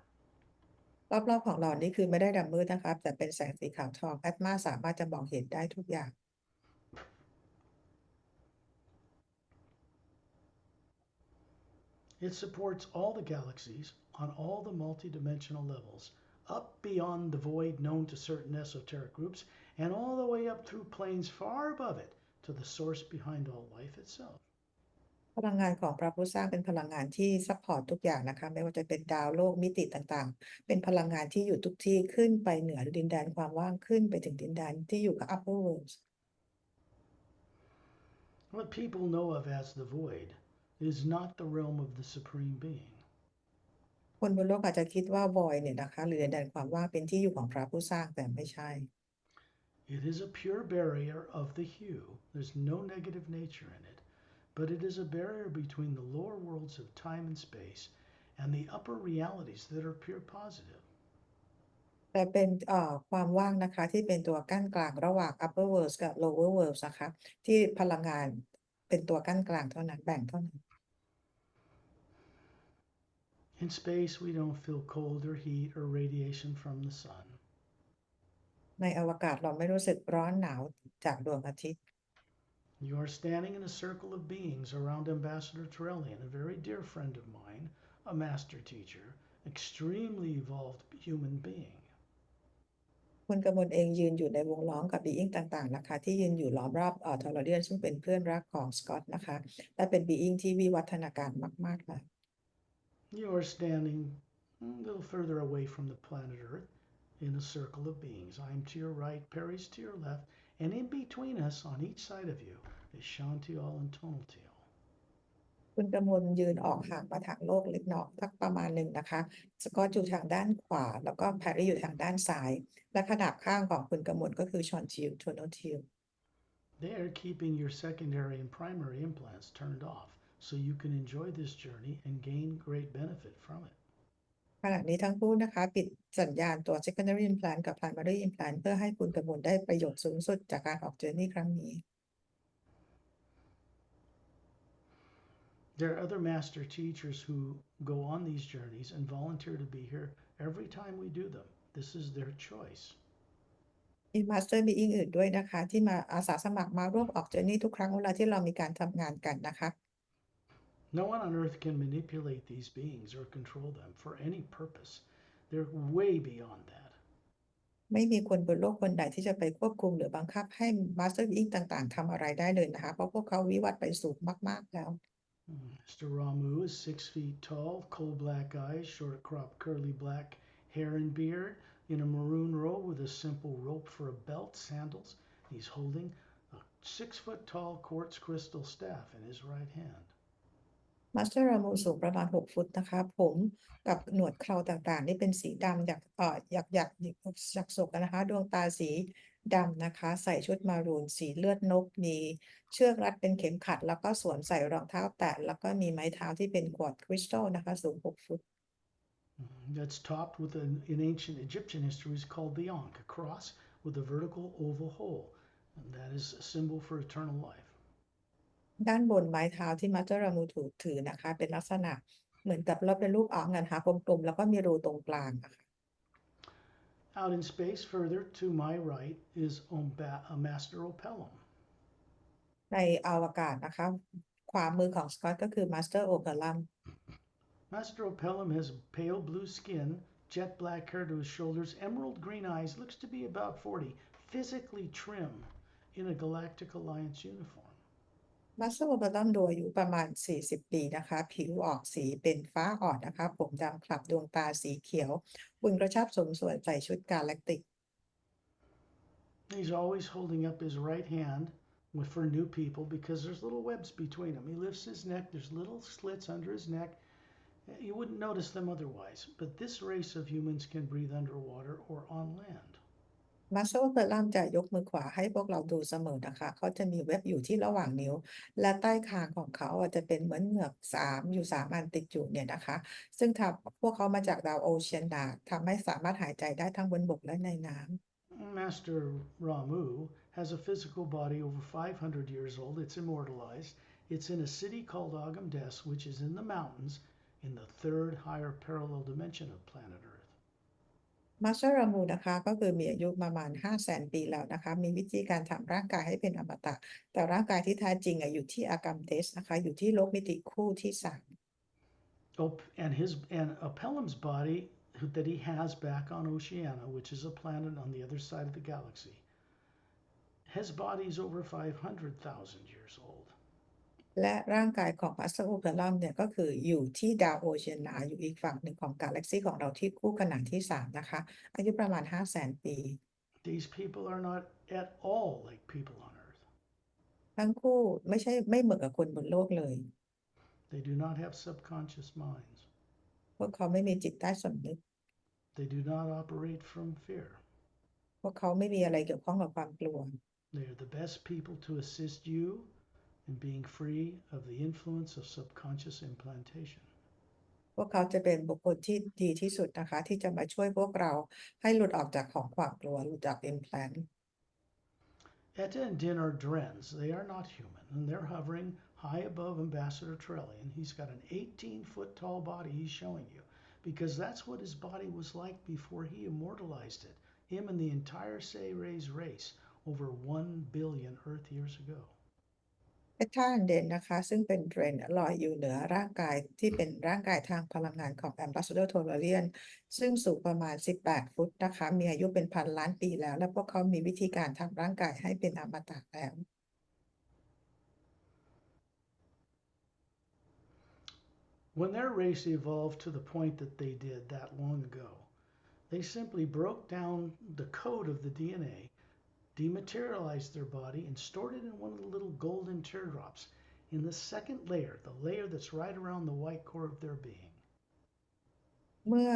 S1: รอบๆของเรานี่คือไม่ได้ดำมืดนะคะแต่เป็นแสงสีขาวทองอาตมาสามารถจะมองเห็นได้ทุกอย่าง
S2: It supports all the galaxies on all the multidimensional levels, up beyond the void known to certain esoteric groups, and all the way up through planes far above it to the source behind all life itself.
S1: พลังงานของพระผู้สร้างเป็นพลังงานที่ซัพพอร์ตทุกอย่างนะคะไม่ว่าจะเป็นดาวโลกมิติต่างๆเป็นพลังงานที่อยู่ทุกที่ขึ้นไปเหนือดินแดนความว่างขึ้นไปถึงดินแดนที่อยู่กับ upper worlds
S2: What people know of as the void is not the realm of the Supreme Being.
S1: คนบนโลกอาจจะคิดว่า void เนี่ยนะคะหรือดินแดนความว่างเป็นที่อยู่ของพระผู้สร้างแต่ไม่ใช่
S2: It is a pure barrier of the hue. There's no negative nature in it, but it is a barrier between the lower worlds of time and space and the upper realities that are pure positive.
S1: แต่เป็นความว่างนะคะที่เป็นตัวกั้นกลางระหว่าง upper worlds กับ lower worlds นะคะที่พลังงานเป็นตัวกั้นกลางเท่านั้นแบ่งเท่านั้น
S2: In space, we don't feel cold or heat or radiation from the sun.
S1: ในอวกาศเราไม่รู้สึกร้อนหนาวจากดวงอาทิตย์
S2: You are standing in a circle of beings around Ambassador Trellian, a very dear friend of mine, a master teacher, extremely evolved human being.
S1: คุณกมลเองยืนอยู่ในวงล้อมกับบีอิงต่างๆนะคะที่ยืนอยู่ล้อมรอบทอร์เรียนซึ่งเป็นเพื่อนรักของสกอตนะคะและเป็นบีอิงที่วิวัฒนาการมากๆเลย
S2: You are standing a little further away from the planet Earth in a circle of beings. I'm to your right, Perry's to your left, and in between us, on each side of you, is Shantial and Tonaltial.
S1: คุณกมลยืนออกห่างมาทางโลกเล็กน้อยสักประมาณหนึ่งนะคะสกอตอยู่ทางด้านขวาแล้วก็แพรรี่อยู่ทางด้านซ้ายและขนาบข้างของคุณกมลก็คือชอนทิวโทโนทิว
S2: They are keeping your secondary and primary implants turned off so you can enjoy this journey and gain great benefit from it.
S1: ขณะนี้ทั้งคู่นะคะปิดสัญญาณตัว secondary implant กับ primary implant เพื่อให้คุณกมลได้ประโยชน์สูงสุดจากการออกเจอร์นี่ครั้งนี้
S2: There are other master teachers who go on these journeys and volunteer to be here every time we do them. This is their choice.
S1: มีมาสเตอร์บีอิงอื่นด้วยนะคะที่มาอาสาสมัครมาร่วมออกเจอร์นี่ทุกครั้งเวลาที่เรามีการทำงานกันนะคะ
S2: No one on earth can manipulate these beings or control them for any purpose. They're way beyond that.
S1: ไม่มีคนบนโลกคนใดที่จะไปควบคุมหรือบังคับให้มาสเตอร์บีอิงต่างๆทำอะไรได้เลยนะคะเพราะพวกเขาวิวัฒน์ไปสูงมากๆแล้ว
S2: Mr. Ramu is 6 feet tall, coal black eyes, short cropped curly black hair and beard, in a maroon robe with a simple rope for a belt, sandals. He's holding a 6 foot tall quartz crystal staff in his right hand.
S1: มาสเตอร์รามูสูงประมาณ6 ฟุตนะคะผมกับหนวดเคราต่างๆนี่เป็นสีดำอยากศกนะคะดวงตาสีดำนะคะใส่ชุดมารูนสีเลือดนกมีเชือกรัดเป็นเข็มขัดแล้วก็สวมใส่รองเท้าแตะแล้วก็มีไม้เท้าที่เป็นควอตซ์คริสตัลนะคะสูง6 ฟุต
S2: That's topped with in ancient Egyptian history is called the Ankh, a cross with a vertical oval hole, and that is a symbol for eternal life.
S1: ด้านบนไม้เท้าที่มัตเตอร์รามูถือนะคะเป็นลักษณะเหมือนกับเป็นรูปอ่องนะคะกลมๆแล้วก็มีรูตรงกลางอะค่ะ
S2: Out in space further to my right is a master opellum.
S1: ในอวกาศนะคะขวามือของสกอตก็คือมาสเตอร์โอเ l ลัม
S2: Master opellum has pale blue skin, jet black hair to his shoulders, emerald green eyes, looks to be about 40, physically trim in a Galactic Alliance uniform.
S1: มาสเตอร์โอเ l ลัมดูอายุประมาณ40ปีนะคะผิวออกสีเป็นฟ้าอ่อนนะคะผมดำคลับดวงตาสีเขียวหุ่นกระชับสมส่วนใส่ชุดกาแล็กติก
S2: He's always holding up his right hand for new people because there's little webs between them. He lifts his neck, there's little slits under his neck. You wouldn't notice them otherwise, but this race of humans can breathe underwater or on land.
S1: มาสโอเ l ลัมจะยกมือขวาให้พวกเราดูเสมอนะคะเขาจะมีเว็บอยู่ที่ระหว่างนิ้วและใต้คางของเขาอาจจะเป็นเหมือนเหงือกสามอันติดอยู่เนี่ยนะคะซึ่งทำพวกเขามาจากดาวโอเชียนดาทำให้สามารถหายใจได้ทั้งบนบกและในน้ำ
S2: Master Ramu has a physical body over 500 years old. It's immortalized. It's in a city called Agamdes, which is in the mountains in the third higher parallel dimension of planet Earth.
S1: มาชารามูนะคะก็คือมีอายุประมาณ500,000 ปีแล้วนะคะมีวิธีการทำร่างกายให้เป็นอมตะแต่ร่างกายที่แท้จริงอยู่ที่อากัมเดสนะคะอยู่ที่โลกมิติคู่ที่3Oh,
S2: and Apellum's body that he has back on Oceania, which is a planet on the other side of the galaxy, his body is over 500,000 years old.
S1: และร่างกายของอัสโอเปลัมเนี่ยก็คืออยู่ที่ดาวโอเชียนาอยู่อีกฝั่งหนึ่งของกาแล็กซีของเราที่คู่ขนานที่3นะคะอายุประมาณ500,000 ปี
S2: These people are not at all like people on Earth.
S1: ทั้งคู่ไม่เหมือนกับคนบนโลกเลย
S2: They do not have subconscious minds.
S1: พวกเขาไม่มีจิตใต้สำนึก
S2: They do not operate from fear.
S1: พวกเขาไม่มีอะไรเกี่ยวข้องกับความกลัว
S2: They are the best people to assist you in being free of the influence of subconscious implantation.
S1: พวกเขาจะเป็นบุคคลที่ดีที่สุดนะคะที่จะมาช่วยพวกเราให้หลุดออกจากของความกลัวหลุดจาก implant
S2: Etta and Din are Drens. They are not human, and they're hovering high above Ambassador Trellian. He's got an 18-foot tall body he's showing you because that's what his body was like before he immortalized it. Him and the entire Sayres race over 1 billion Earth years ago.
S1: เอท่าเดนนะคะซึ่งเป็นเทรนลอยอยู่เหนือร่างกายที่เป็นร่างกายทางพลังงานของ Ambassador t o r a l i a n ซึ่งสูงประมาณ18ฟุตนะคะมีอายุเป็นพันล้านปีแล้วและพวกเขามีวิธีการทำร่างกายให้เป็นอมตะแล้ว
S2: When their race evolved to the point that they did that long ago, they simply broke down the code of the DNA, dematerialized their body, and stored it in one of the little golden teardrops in the second layer, the layer that's right around the white core of their being.
S1: เมื่อ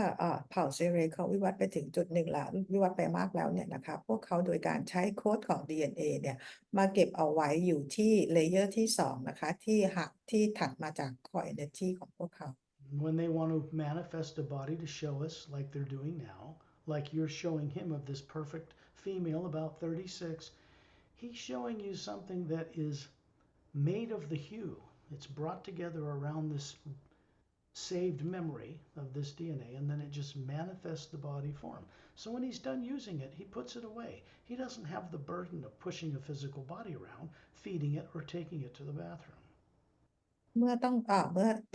S1: เผ่าเซเรเขาวิวัฒน์ไปถึงจุดหนึ่งแล้ววิวัฒน์ไปมากแล้วเนี่ยนะคะพวกเขาโดยการใช้โค้ดของ DNA เนี่ยมาเก็บเอาไว้อยู่ที่เลเยอร์ที่2นะคะที่ถัดมาจาก core energy ของพวกเขา
S2: When they want to manifest a body to show us, like they're doing now, like you're showing him of this perfect female about 36, he's showing you something that is made of the hue. It's brought together around this saved memory of this DNA, and then it just manifests the body form. So when he's done using it, he puts it away. He doesn't have the burden of pushing a physical body around, feeding it, or taking it to the bathroom.
S1: เมื่อ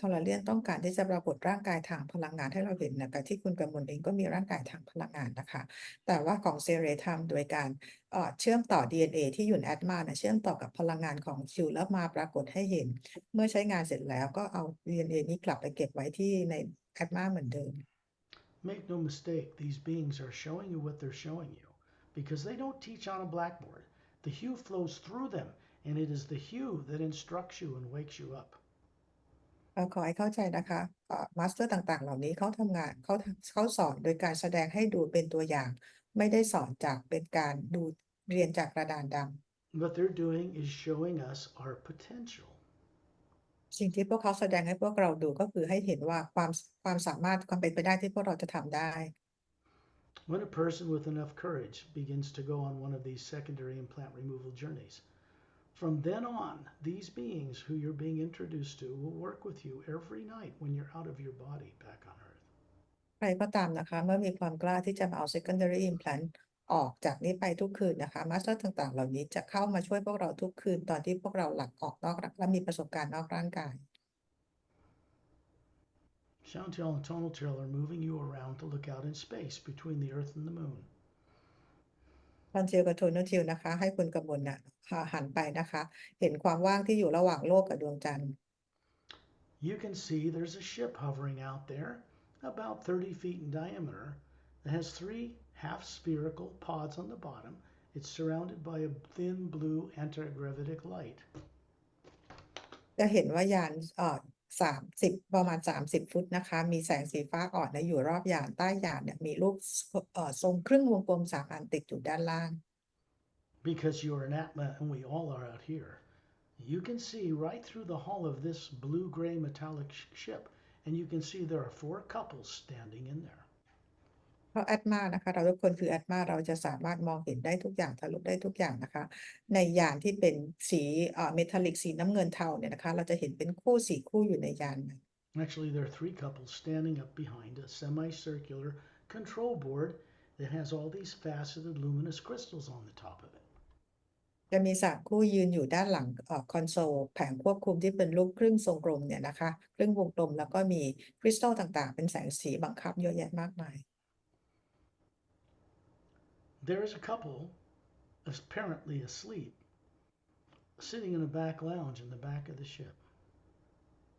S1: ทอร์เรียนต้องการที่จะปรากฏร่างกายทางพลังงานให้เราเห็นนะคะที่คุณกำมลเองก็มีร่างกายทางพลังงานนะคะแต่ว่าของเซเรทำโดยการเชื่อมต่อ DNA ที่อยู่ในแอดมาเชื่อมต่อกับพลังงานของคิวแล้วมาปรากฏให้เห็นเมื่อใช้งานเสร็จแล้วก็เอา DNA นี้กลับไปเก็บไว้ที่ในแอดมาเหมือนเดิม
S2: Make no mistake, these beings are showing you what they're showing you because they don't teach on a blackboard. The hue flows through them, and it is the hue that instructs you and wakes you up.
S1: ขอให้เข้าใจนะคะมาสเตอร์ต่างๆเหล่านี้เขาทำงานเขาสอนโดยการแสดงให้ดูเป็นตัวอย่างไม่ได้สอนจากเป็นการดูเรียนจากกระดานดำ
S2: What they're doing is showing us our potential.
S1: สิ่งที่พวกเขาแสดงให้พวกเราดูก็คือให้เห็นว่าความสามารถความเป็นไปได้ที่พวกเราจะทำได้
S2: When a person with enough courage begins to go on one of these secondary implant removal journeys, From then on, these beings who you're being introduced to will work with you every night when you're out of your body back on Earth.
S1: ใครก็ตามนะคะเมื่อมีความกล้าที่จะมาเอา secondary implant ออกจากนี้ไปทุกคืนนะคะมาสเตอร์ต่างๆเหล่านี้จะเข้ามาช่วยพวกเราทุกคืนตอนที่พวกเราหลับออกนอกและมีประสบการณ์นอกร่างกาย
S2: Chantel and Tonaltel are moving you around to look out in space between the Earth and the Moon.
S1: ตอนเจลกับโทนทิลนะคะให้คุณกมลน่ะหันไปนะคะเห็นความว่างที่อยู่ระหว่างโลกกับดวงจันทร์
S2: You can see there's a ship hovering out there, about 30 feet in diameter, that has three half spherical pods on the bottom. It's surrounded by a thin blue antigravitic light.
S1: จะเห็นว่ายาน30ประมาณ30 ฟุตนะคะมีแสงสีฟ้าอ่อนอยู่รอบยานใต้ยานเนี่ยมีรูปทรงครึ่งวงกลม3 อันติดอยู่ด้านล่าง
S2: Because you're an Atma and we all are out here, you can see right through the hull of this blue-gray metallic ship, and you can see there are 4 couples standing in there.
S1: เพราะแอตมานะคะเราทุกคนคือแอตมาเราจะสามารถมองเห็นได้ทุกอย่างทะลุได้ทุกอย่างนะคะในยานที่เป็นสีเมทัลลิกสีน้ำเงินเทาเนี่ยนะคะเราจะเห็นเป็นคู่4 คู่อยู่ในยานนั้น
S2: Actually, there are 3 couples standing up behind a semicircular control board that has all these faceted luminous crystals on the top of it.
S1: จะมี3 คู่ยืนอยู่ด้านหลังคอนโซลแผงควบคุมที่เป็นรูปครึ่งทรงกลมเนี่ยนะคะครึ่งวงกลมแล้วก็มีคริสตัลต่างๆเป็นแสงสีบังคับเยอะแยะมากมาย
S2: There is a couple, apparently asleep, sitting in a back lounge in the back of the ship.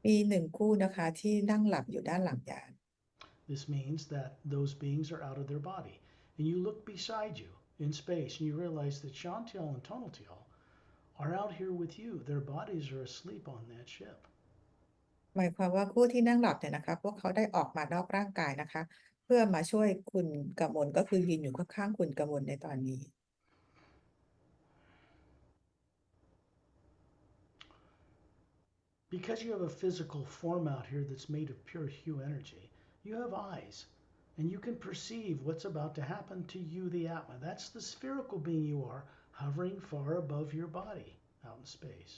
S1: มี1 คู่นะคะที่นั่งหลับอยู่ด้านหลังยาน
S2: This means that those beings are out of their body. And you look beside you in space and you realize that Chantel and Tonaltel are out here with you. Their bodies are asleep on that ship.
S1: หมายความว่าคู่ที่นั่งหลับเนี่ยนะคะพวกเขาได้ออกมานอกร่างกายนะคะเพื่อมาช่วยคุณกมลก็คือยืนอยู่ข้างๆคุณกมลในตอนนี้
S2: Because you have a physical form out here that's made of pure hue energy, you have eyes and you can perceive what's about to happen to you, the Atma. That's the spherical being you are, hovering far above your body out in space.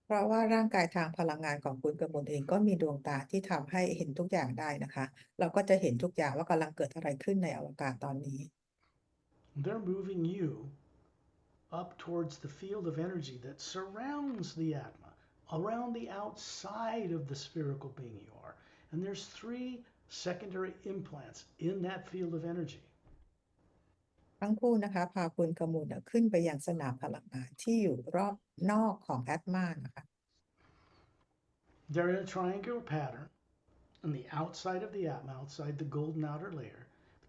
S1: เพราะว่าร่างกายทางพลังงานของคุณกมลเองก็มีดวงตาที่ทำให้เห็นทุกอย่างได้นะคะเราก็จะเห็นทุกอย่างว่ากำลังเกิดอะไรขึ้นในอวกาศตอนนี้
S2: They're moving you up towards the field of energy that surrounds the Atma, around the outside of the spherical being you are. And there's 3 secondary implants in that field of energy.
S1: ทั้งคู่นะคะพาคุณกมลขึ้นไปยังสนามพลังงานที่อยู่รอบนอกของแอตมานะคะ
S2: They're in a triangular pattern on the outside of the Atma, outside the golden outer layer,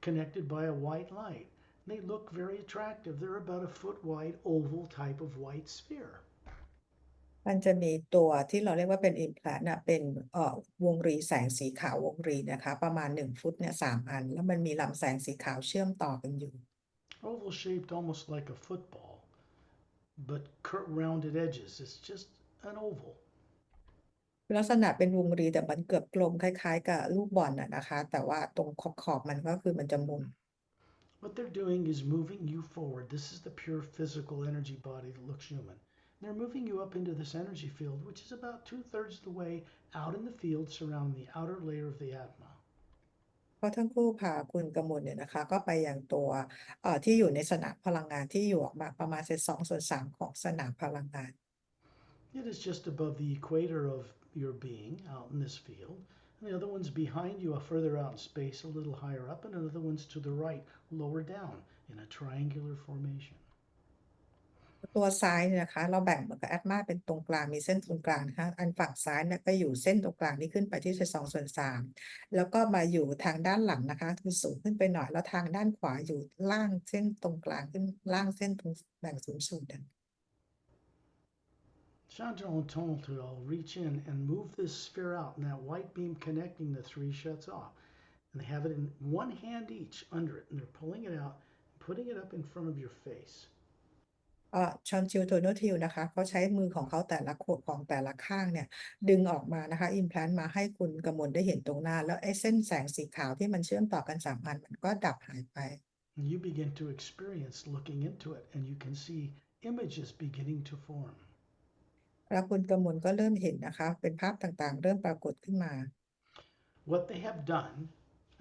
S2: connected by a white light. They look very attractive. They're about a foot wide oval type of white sphere.
S1: มันจะมีตัวที่เราเรียกว่าเป็น implant นะเป็นวงรีแสงสีขาววงรีนะคะประมาณ1 ฟุตเนี่ย3 อันแล้วมันมีลำแสงสีขาวเชื่อมต่อกันอยู่
S2: Oval shaped almost like a football, but rounded edges. It's just an oval.
S1: ลักษณะเป็นวงรีแต่มันเกือบกลมคล้ายๆกับลูกบอลนะคะแต่ว่าตรงขอบมันก็คือมันจะมุม
S2: What they're doing is moving you forward. This is the pure physical energy body that looks human. They're moving you up into this energy field, which is about 2/3 of the way out in the field surrounding the outer layer of the Atma.
S1: เพราะทั้งคู่พาคุณกมลเนี่ยนะคะก็ไปยังตัวที่อยู่ในสนามพลังงานที่อยู่ออกมาประมาณ2/3ของสนามพลังงาน
S2: It is just above the equator of your being out in this field. And the other one's behind you, further out in space, a little higher up, and another one's to the right, lower down in a triangular formation.
S1: ตัวซ้ายเนี่ยนะคะเราแบ่งเหมือนกับแอตมาเป็นตรงกลางมีเส้นตรงกลางนะคะอันฝั่งซ้ายเนี่ยก็อยู่เส้นตรงกลางนี้ขึ้นไปที่2/3แล้วก็มาอยู่ทางด้านหลังนะคะคือสูงขึ้นไปหน่อยแล้วทางด้านขวาอยู่ล่างเส้นตรงกลางขึ้นล่างเส้นตรงแบ่ง0
S2: Chantal and Tonaltel reach in and move this sphere out, and that white beam connecting the 3 shuts off. And they have it in one hand each under it, and they're pulling it out, putting it up in front of your face.
S1: ชอนจิลโทโนทิลนะคะเขาใช้มือของเขาแต่ละขวบของแต่ละข้างเนี่ยดึงออกมานะคะอิมแพลนมาให้คุณกมลได้เห็นตรงหน้าแล้วไอ้เส้นแสงสีขาวที่มันเชื่อมต่อกัน3 อันมันก็ดับหายไป
S2: And you begin to experience looking into it, and you can see images beginning to form.
S1: แล้วคุณกมลก็เริ่มเห็นนะคะเป็นภาพต่างๆเริ่มปรากฏขึ้นมา
S2: What they have done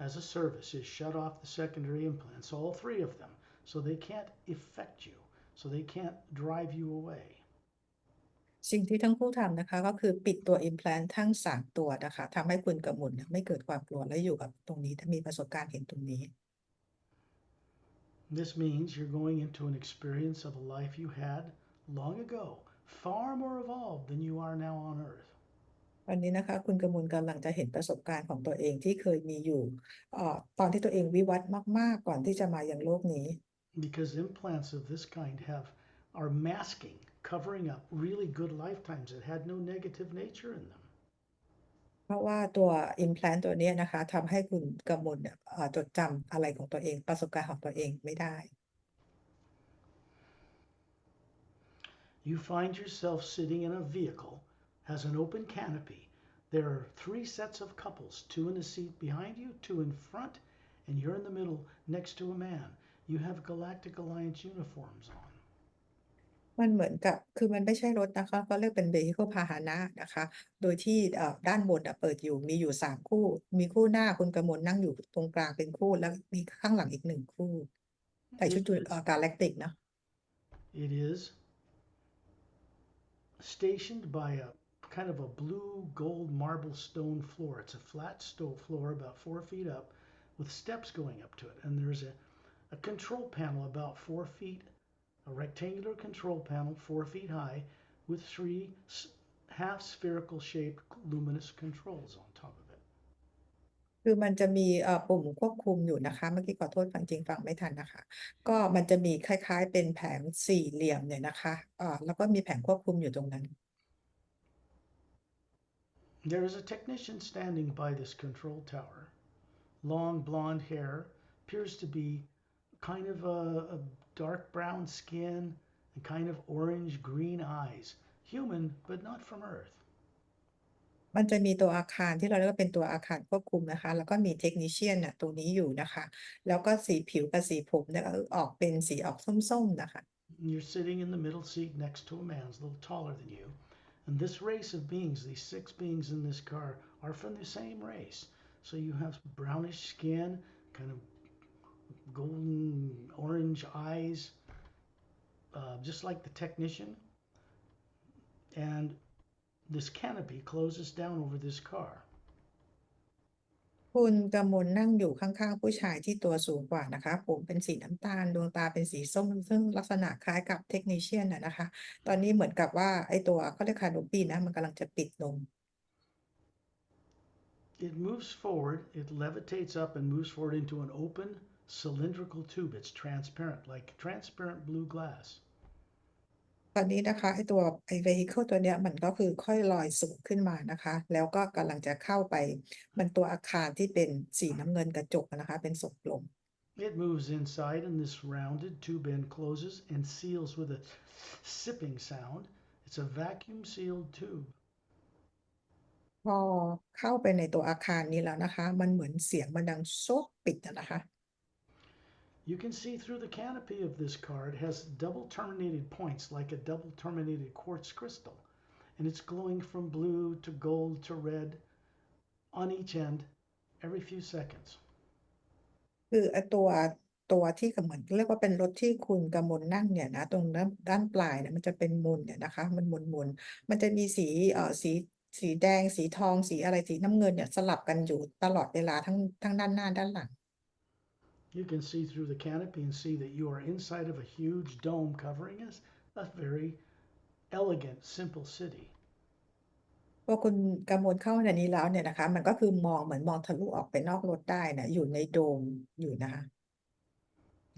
S2: as a service is shut off the secondary implants, all three of them, so they can't affect you, so they can't drive you away.
S1: สิ่งที่ทั้งคู่ทำนะคะก็คือปิดตัว implant ทั้ง3ตัวนะคะทำให้คุณกมลเนี่ยไม่เกิดความกลัวและอยู่กับตรงนี้ถ้ามีประสบการณ์เห็นตรงนี้
S2: This means you're going into an experience of a life you had long ago, far more evolved than you are now on Earth.
S1: วันนี้นะคะคุณกมลกำลังจะเห็นประสบการณ์ของตัวเองที่เคยมีอยู่ตอนที่ตัวเองวิวัฒน์มากๆก่อนที่จะมายังโลกนี้
S2: Because implants of this kind are masking, covering up really good lifetimes that had no negative nature in them.
S1: เพราะว่าตัว implant ตัวเนี้ยนะคะทำให้คุณกมลเนี่ยจดจำอะไรของตัวเองประสบการณ์ของตัวเองไม่ได้
S2: You find yourself sitting in a vehicle, has an open canopy. There are three sets of couples, two in the seat behind you, two in front, and you're in the middle next to a man. You have Galactic Alliance uniforms on.
S1: มันเหมือนกับคือมันไม่ใช่รถนะคะก็เรียกเป็น vehicle พาหนะนะคะโดยที่ด้านบนเปิดอยู่มีอยู่3คู่มีคู่หน้าคุณกมลนั่งอยู่ตรงกลางเป็นคู่แล้วมีข้างหลังอีก1คู่ใส่ชุด
S2: It's,
S1: galactic เนาะ
S2: it is stationed by a kind of a blue gold marble stone floor. It's a flat stone floor about 4 feet up with steps going up to it. And there's a control panel about 4 feet, a rectangular control panel 4 feet high with three half spherical shaped luminous controls on top of it.
S1: คือมันจะมีปุ่มควบคุมอยู่นะคะเมื่อกี้ขอโทษฟังจริงฟังไม่ทันนะคะก็มันจะมีคล้ายๆเป็นแผงสี่เหลี่ยมเนี่ยนะคะแล้วก็มีแผงควบคุมอยู่ตรงนั้น
S2: There is a technician standing by this control tower. Long blonde hair, appears to be kind of a dark brown skin and kind of orange green eyes. Human, but not from Earth.
S1: มันจะมีตัวอาคารที่เราเรียกว่าเป็นตัวอาคารควบคุมนะคะแล้วก็มี technician น่ะตรงนี้อยู่นะคะแล้วก็สีผิวกับสีผมเนี่ยก็ออกเป็นสีออกส้มๆนะคะ
S2: You're sitting in the middle seat next to a man who's a little taller than you. And this race of beings, these 6 beings in this car, are from the same race. So you have brownish skin, kind of golden orange eyes, just like the technician. And this canopy closes down over this car.
S1: คุณกมลนั่งอยู่ข้างๆผู้ชายที่ตัวสูงกว่านะคะผมเป็นสีน้ำตาลดวงตาเป็นสีส้มซึ่งลักษณะคล้ายกับเทคนิเชียนนะคะตอนนี้เหมือนกับว่าไอ้ตัวเขาเรียกคาโนปีนะมันกำลังจะปิดลง
S2: It moves forward, it levitates up and moves forward into an open cylindrical tube. It's transparent, like transparent blue glass.
S1: ตอนนี้นะคะไอ้ vehicle ตัวเนี้ยมันก็คือค่อยลอยสูงขึ้นมานะคะแล้วก็กำลังจะเข้าไปมันตัวอาคารที่เป็นสีน้ำเงินกระจกนะคะเป็นทรงกลม
S2: It moves inside, and this rounded tube end closes and seals with a sipping sound. It's a vacuum sealed tube.
S1: พอเข้าไปในตัวอาคารนี้แล้วนะคะมันเหมือนเสียงมันดังโซกปิดนะคะ
S2: You can see through the canopy of this car. It has double terminated points like a double terminated quartz crystal. And it's glowing from blue to gold to red on each end every few seconds.
S1: คือไอ้ตัวที่เหมือนเรียกว่าเป็นรถที่คุณกมลนั่งเนี่ยนะตรงด้านปลายเนี่ยมันจะเป็นมนเนี่ยนะคะมันมนมันจะมีสีแดงสีทองสีอะไรสีน้ำเงินเนี่ยสลับกันอยู่ตลอดเวลาทั้งด้านหน้าด้านหลัง
S2: You can see through the canopy and see that you are inside of a huge dome covering us, a very elegant, simple city.
S1: พอคุณกมลเข้าในนี้แล้วเนี่ยนะคะมันก็คือมองเหมือนมองทะลุออกไปนอกรถได้นะอยู่ในโดมอยู่นะคะ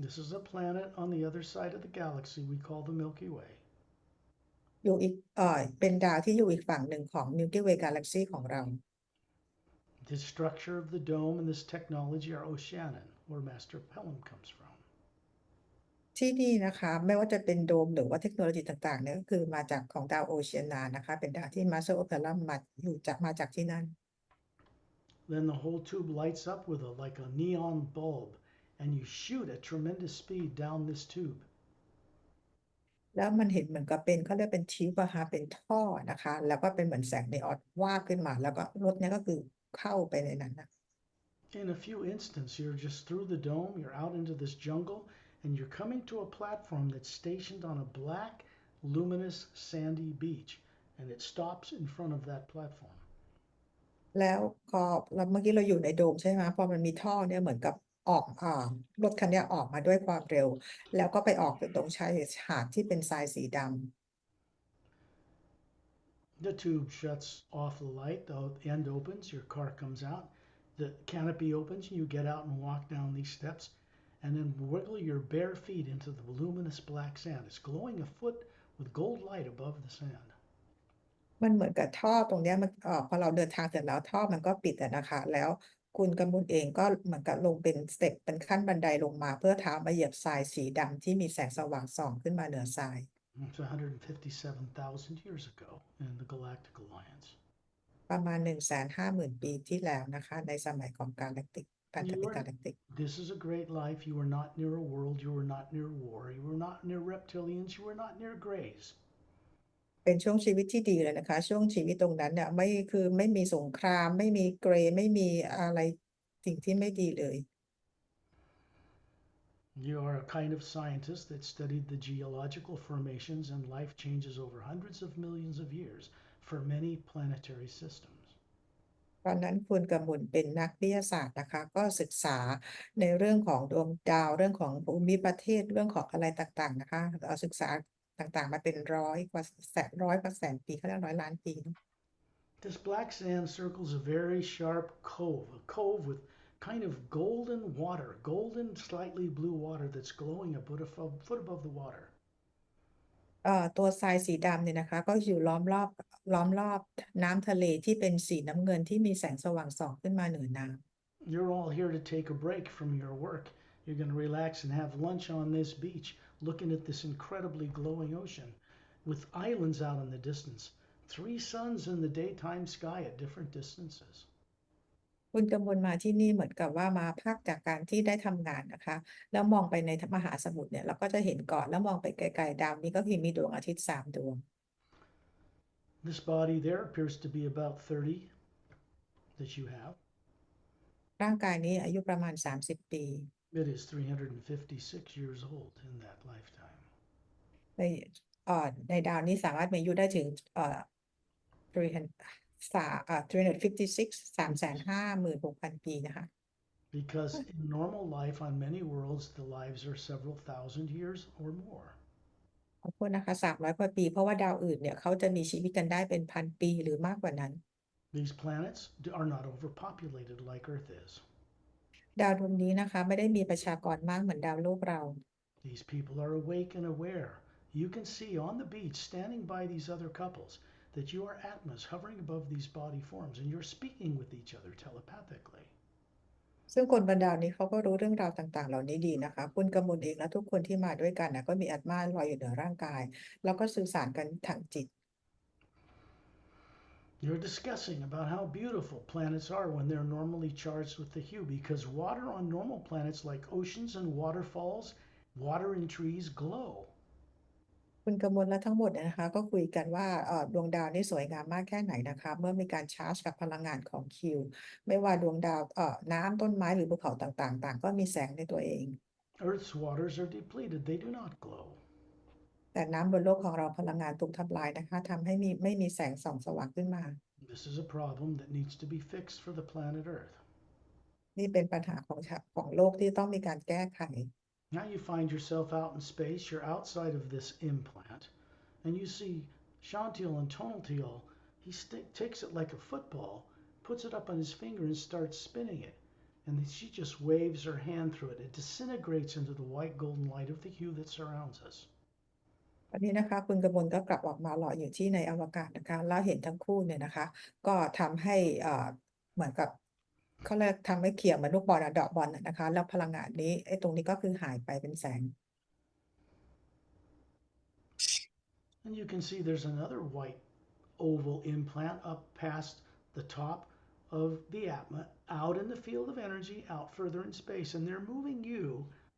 S2: This is a planet on the other side of the galaxy we call the Milky Way.
S1: อยู่อีกเป็นดาวที่อยู่อีกฝั่งหนึ่งของ Milky Way Galaxy ของเรา
S2: The structure of the dome and this technology are Oceanan, where Master Pelham comes from.
S1: ที่นี่นะคะไม่ว่าจะเป็นโดมหรือว่าเทคโนโลยีต่างๆเนี่ยก็คือมาจากของดาวโอเชียนานะคะเป็นดาวที่มาสเตอร์โอเปร่ามาจากที่นั่น
S2: Then the whole tube lights up with like a neon bulb, and you shoot at tremendous speed down this tube.
S1: แล้วมันเห็นเหมือนกับเป็นเขาเรียกเป็นทิวบ์อะค่ะเป็นท่อนะคะแล้วก็เป็นเหมือนแสงนีออนวาบขึ้นมาแล้วก็รถเนี่ยก็คือเข้าไปในนั้นน่ะ
S2: In a few instants, you're just through the dome, you're out into this jungle, and you're coming to a platform that's stationed on a black, luminous, sandy beach. And it stops in front of that platform.
S1: แล้วพอเราเมื่อกี้เราอยู่ในโดมใช่ไหมพอมันมีท่อเนี่ยเหมือนกับออกรถคันเนี้ยออกมาด้วยความเร็วแล้วก็ไปออกอยู่ตรงชายหาดที่เป็นทรายสีดำ
S2: The tube shuts off the light, the end opens, your car comes out, the canopy opens, and you get out and walk down these steps, and then wiggle your bare feet into the luminous black sand. It's glowing a foot with gold light above the sand.
S1: มันเหมือนกับท่อตรงเนี้ยมันพอเราเดินทางเสร็จแล้วท่อมันก็ปิดอะนะคะแล้วคุณกำมุลเองก็เหมือนกับลงเป็นสเต็ปเป็นขั้นบันไดลงมาเพื่อเท้ามาเหยียบทรายสีดำที่มีแสงสว่างส่องขึ้นมาเหนือทราย
S2: It's 157,000 years ago in the Galactic Alliance.
S1: ประมาณ150,000 ปีที่แล้วนะคะในสมัยของกาแล็กติกพันธ
S2: You
S1: มิตร
S2: are,
S1: กาแล็กติก
S2: this is a great life. You were not near a world. You were not near war. You were not near reptilians. You were not near greys.
S1: เป็นช่วงชีวิตที่ดีเลยนะคะช่วงชีวิตตรงนั้นเนี่ยไม่คือไม่มีสงครามไม่มีเกรย์ไม่มีอะไรสิ่งที่ไม่ดีเลย
S2: You are a kind of scientist that studied the geological formations and life changes over hundreds of millions of years for many planetary systems.
S1: ตอนนั้นคุณกำมลเป็นนักวิทยาศาสตร์นะคะก็ศึกษาในเรื่องของดวงดาวเรื่องของภูมิประเทศเรื่องของอะไรต่างๆนะคะศึกษาต่างๆมาเป็นร้อยกว่าแสนปีเขาเรียก100 ล้านปีเนาะ
S2: This black sand circles a very sharp cove with kind of golden water, golden, slightly blue water that's glowing a foot above the water.
S1: ตัวทรายสีดำเนี่ยนะคะก็อยู่ล้อมรอบน้ำทะเลที่เป็นสีน้ำเงินที่มีแสงสว่างส่องขึ้นมาเหนือน้ำ
S2: You're all here to take a break from your work. You're going to relax and have lunch on this beach, looking at this incredibly glowing ocean with islands out in the distance. Three suns in the daytime sky at different distances.
S1: คุณกำมลมาที่นี่เหมือนกับว่ามาพักจากการที่ได้ทำงานนะคะแล้วมองไปในมหาสมุทรเนี่ยเราก็จะเห็นเกาะแล้วมองไปไกลๆดาวนี้ก็คือมีดวงอาทิตย์3 ดวง
S2: This body there appears to be about 30 that you have.
S1: ร่างกายนี้อายุประมาณ30 ปี
S2: It is 356 years old in that lifetime.
S1: ในในดาวนี้สามารถมีอายุได้ถึง356 356,600 ปีนะคะ
S2: Because in normal life on many worlds, the lives are several thousand years or more.
S1: ขอบคุณนะคะ300 กว่าปีเพราะว่าดาวอื่นเนี่ยเขาจะมีชีวิตกันได้เป็น1,000 ปีหรือมากกว่านั้น
S2: These planets are not overpopulated like Earth is.
S1: ดาวดวงนี้นะคะไม่ได้มีประชากรมากเหมือนดาวโลกเรา
S2: These people are awake and aware. You can see on the beach, standing by these other couples, that you are atmas hovering above these body forms and you're speaking with each other telepathically.
S1: ซึ่งคนบนดาวนี้เขาก็รู้เรื่องราวต่างๆเหล่านี้ดีนะคะคุณกำมลเองและทุกคนที่มาด้วยกันนะก็มีอาตมาลอยอยู่เหนือร่างกายแล้วก็สื่อสารกันทางจิต
S2: You're discussing about how beautiful planets are when they're normally charged with the hue because water on normal planets like oceans and waterfalls, water in trees glow.
S1: คุณกำมลและทั้งหมดเนี่ยนะคะก็คุยกันว่าดวงดาวนี่สวยงามมากแค่ไหนนะคะเมื่อมีการชาร์จกับพลังงานของคิวไม่ว่าดวงดาวน้ำต้นไม้หรือภูเขาต่างๆต่างก็มีแสงในตัวเอง
S2: Earth's waters are depleted, they do not glow.
S1: แต่น้ำบนโลกของเราพลังงานถูกทำลายนะคะทำให้ไม่มีแสงส่องสว่างขึ้นมา
S2: This is a problem that needs to be fixed for the planet Earth.
S1: นี่เป็นปัญหาของโลกที่ต้องมีการแก้ไข
S2: Now you find yourself out in space, you're outside of this implant, and you see Shantil and Tonaltil. He takes it like a football, puts it up on his finger, and starts spinning it. And then she just waves her hand through it. It disintegrates into the white golden light of the hue that surrounds us.
S1: วันนี้นะคะคุณกมลก็กลับออกมาลอยอยู่ที่ในอวกาศนะคะแล้วเห็นทั้งคู่เนี่ยนะคะก็ทำให้เหมือนกับเขาเรียกทำให้เขี่ยเหมือนลูกบอลอะเดาะบอลอะนะคะแล้วพลังงานนี้ไอ้ตรงนี้ก็คือหายไปเป็นแสง
S2: And you can see there's another white oval implant up past the top of the Atma, out in the field of energy, out further in space. And they're moving you,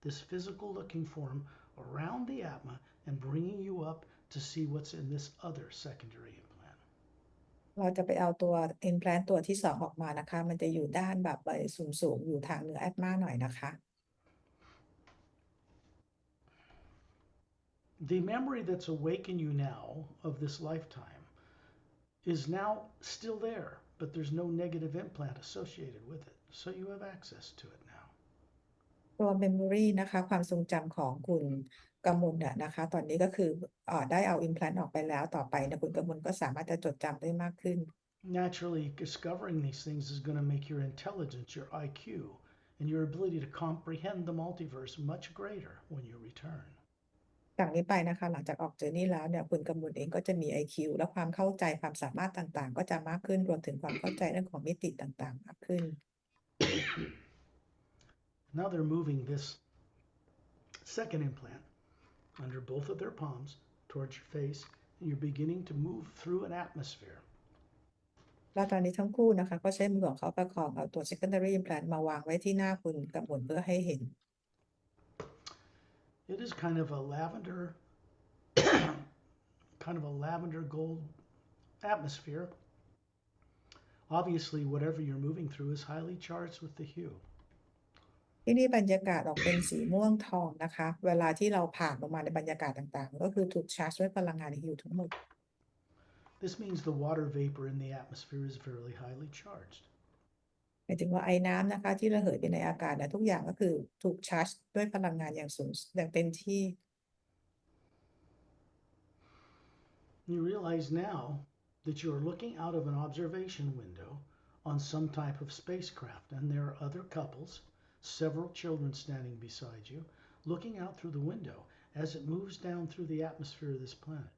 S2: this physical looking form, around the atma and bringing you up to see what's in this other secondary implant.
S1: เราจะไปเอาตัว implant ตัวที่สองออกมานะคะมันจะอยู่ด้านแบบไปสูงอยู่ทางเหนือแอดมาหน่อยนะคะ
S2: The memory that's awake in you now of this lifetime is now still there, but there's no negative implant associated with it. So you have access to it now.
S1: ตัว memory นะคะความทรงจำของคุณกมลน่ะนะคะตอนนี้ก็คือได้เอา implant ออกไปแล้วต่อไปนะคุณกมลก็สามารถจะจดจำได้มากขึ้น
S2: Naturally, discovering these things is going to make your intelligence, your IQ, and your ability to comprehend the multiverse much greater when you return.
S1: จากนี้ไปนะคะหลังจากออกเจอร์นี่แล้วเนี่ยคุณกมลเองก็จะมี IQ และความเข้าใจความสามารถต่างๆก็จะมากขึ้นรวมถึงความเข้าใจเรื่องของมิติต่างๆมากขึ้น
S2: Now they're moving this second implant under both of their palms towards your face, and you're beginning to move through an atmosphere.
S1: แล้วตอนนี้ทั้งคู่นะคะก็ใช้มือของเขาประคองเอาตัว secondary implant มาวางไว้ที่หน้าคุณกมลเพื่อให้เห็น
S2: It is kind of a lavender, kind of a lavender gold atmosphere. Obviously, whatever you're moving through is highly charged with the hue.
S1: ที่นี่บรรยากาศออกเป็นสีม่วงทองนะคะเวลาที่เราผ่านลงมาในบรรยากาศต่างๆก็คือถูกชาร์จด้วยพลังงานฮิวทั้งหมด
S2: This means the water vapor in the atmosphere is very highly charged.
S1: หมายถึงว่าไอ้น้ำนะคะที่ระเหยไปในอากาศนะทุกอย่างก็คือถูกชาร์จด้วยพลังงานอย่างสูงอย่างเต็มที่
S2: You realize now that you are looking out of an observation window on some type of spacecraft, and there are other couples, several children standing beside you, looking out through the window as it moves down through the atmosphere of this planet.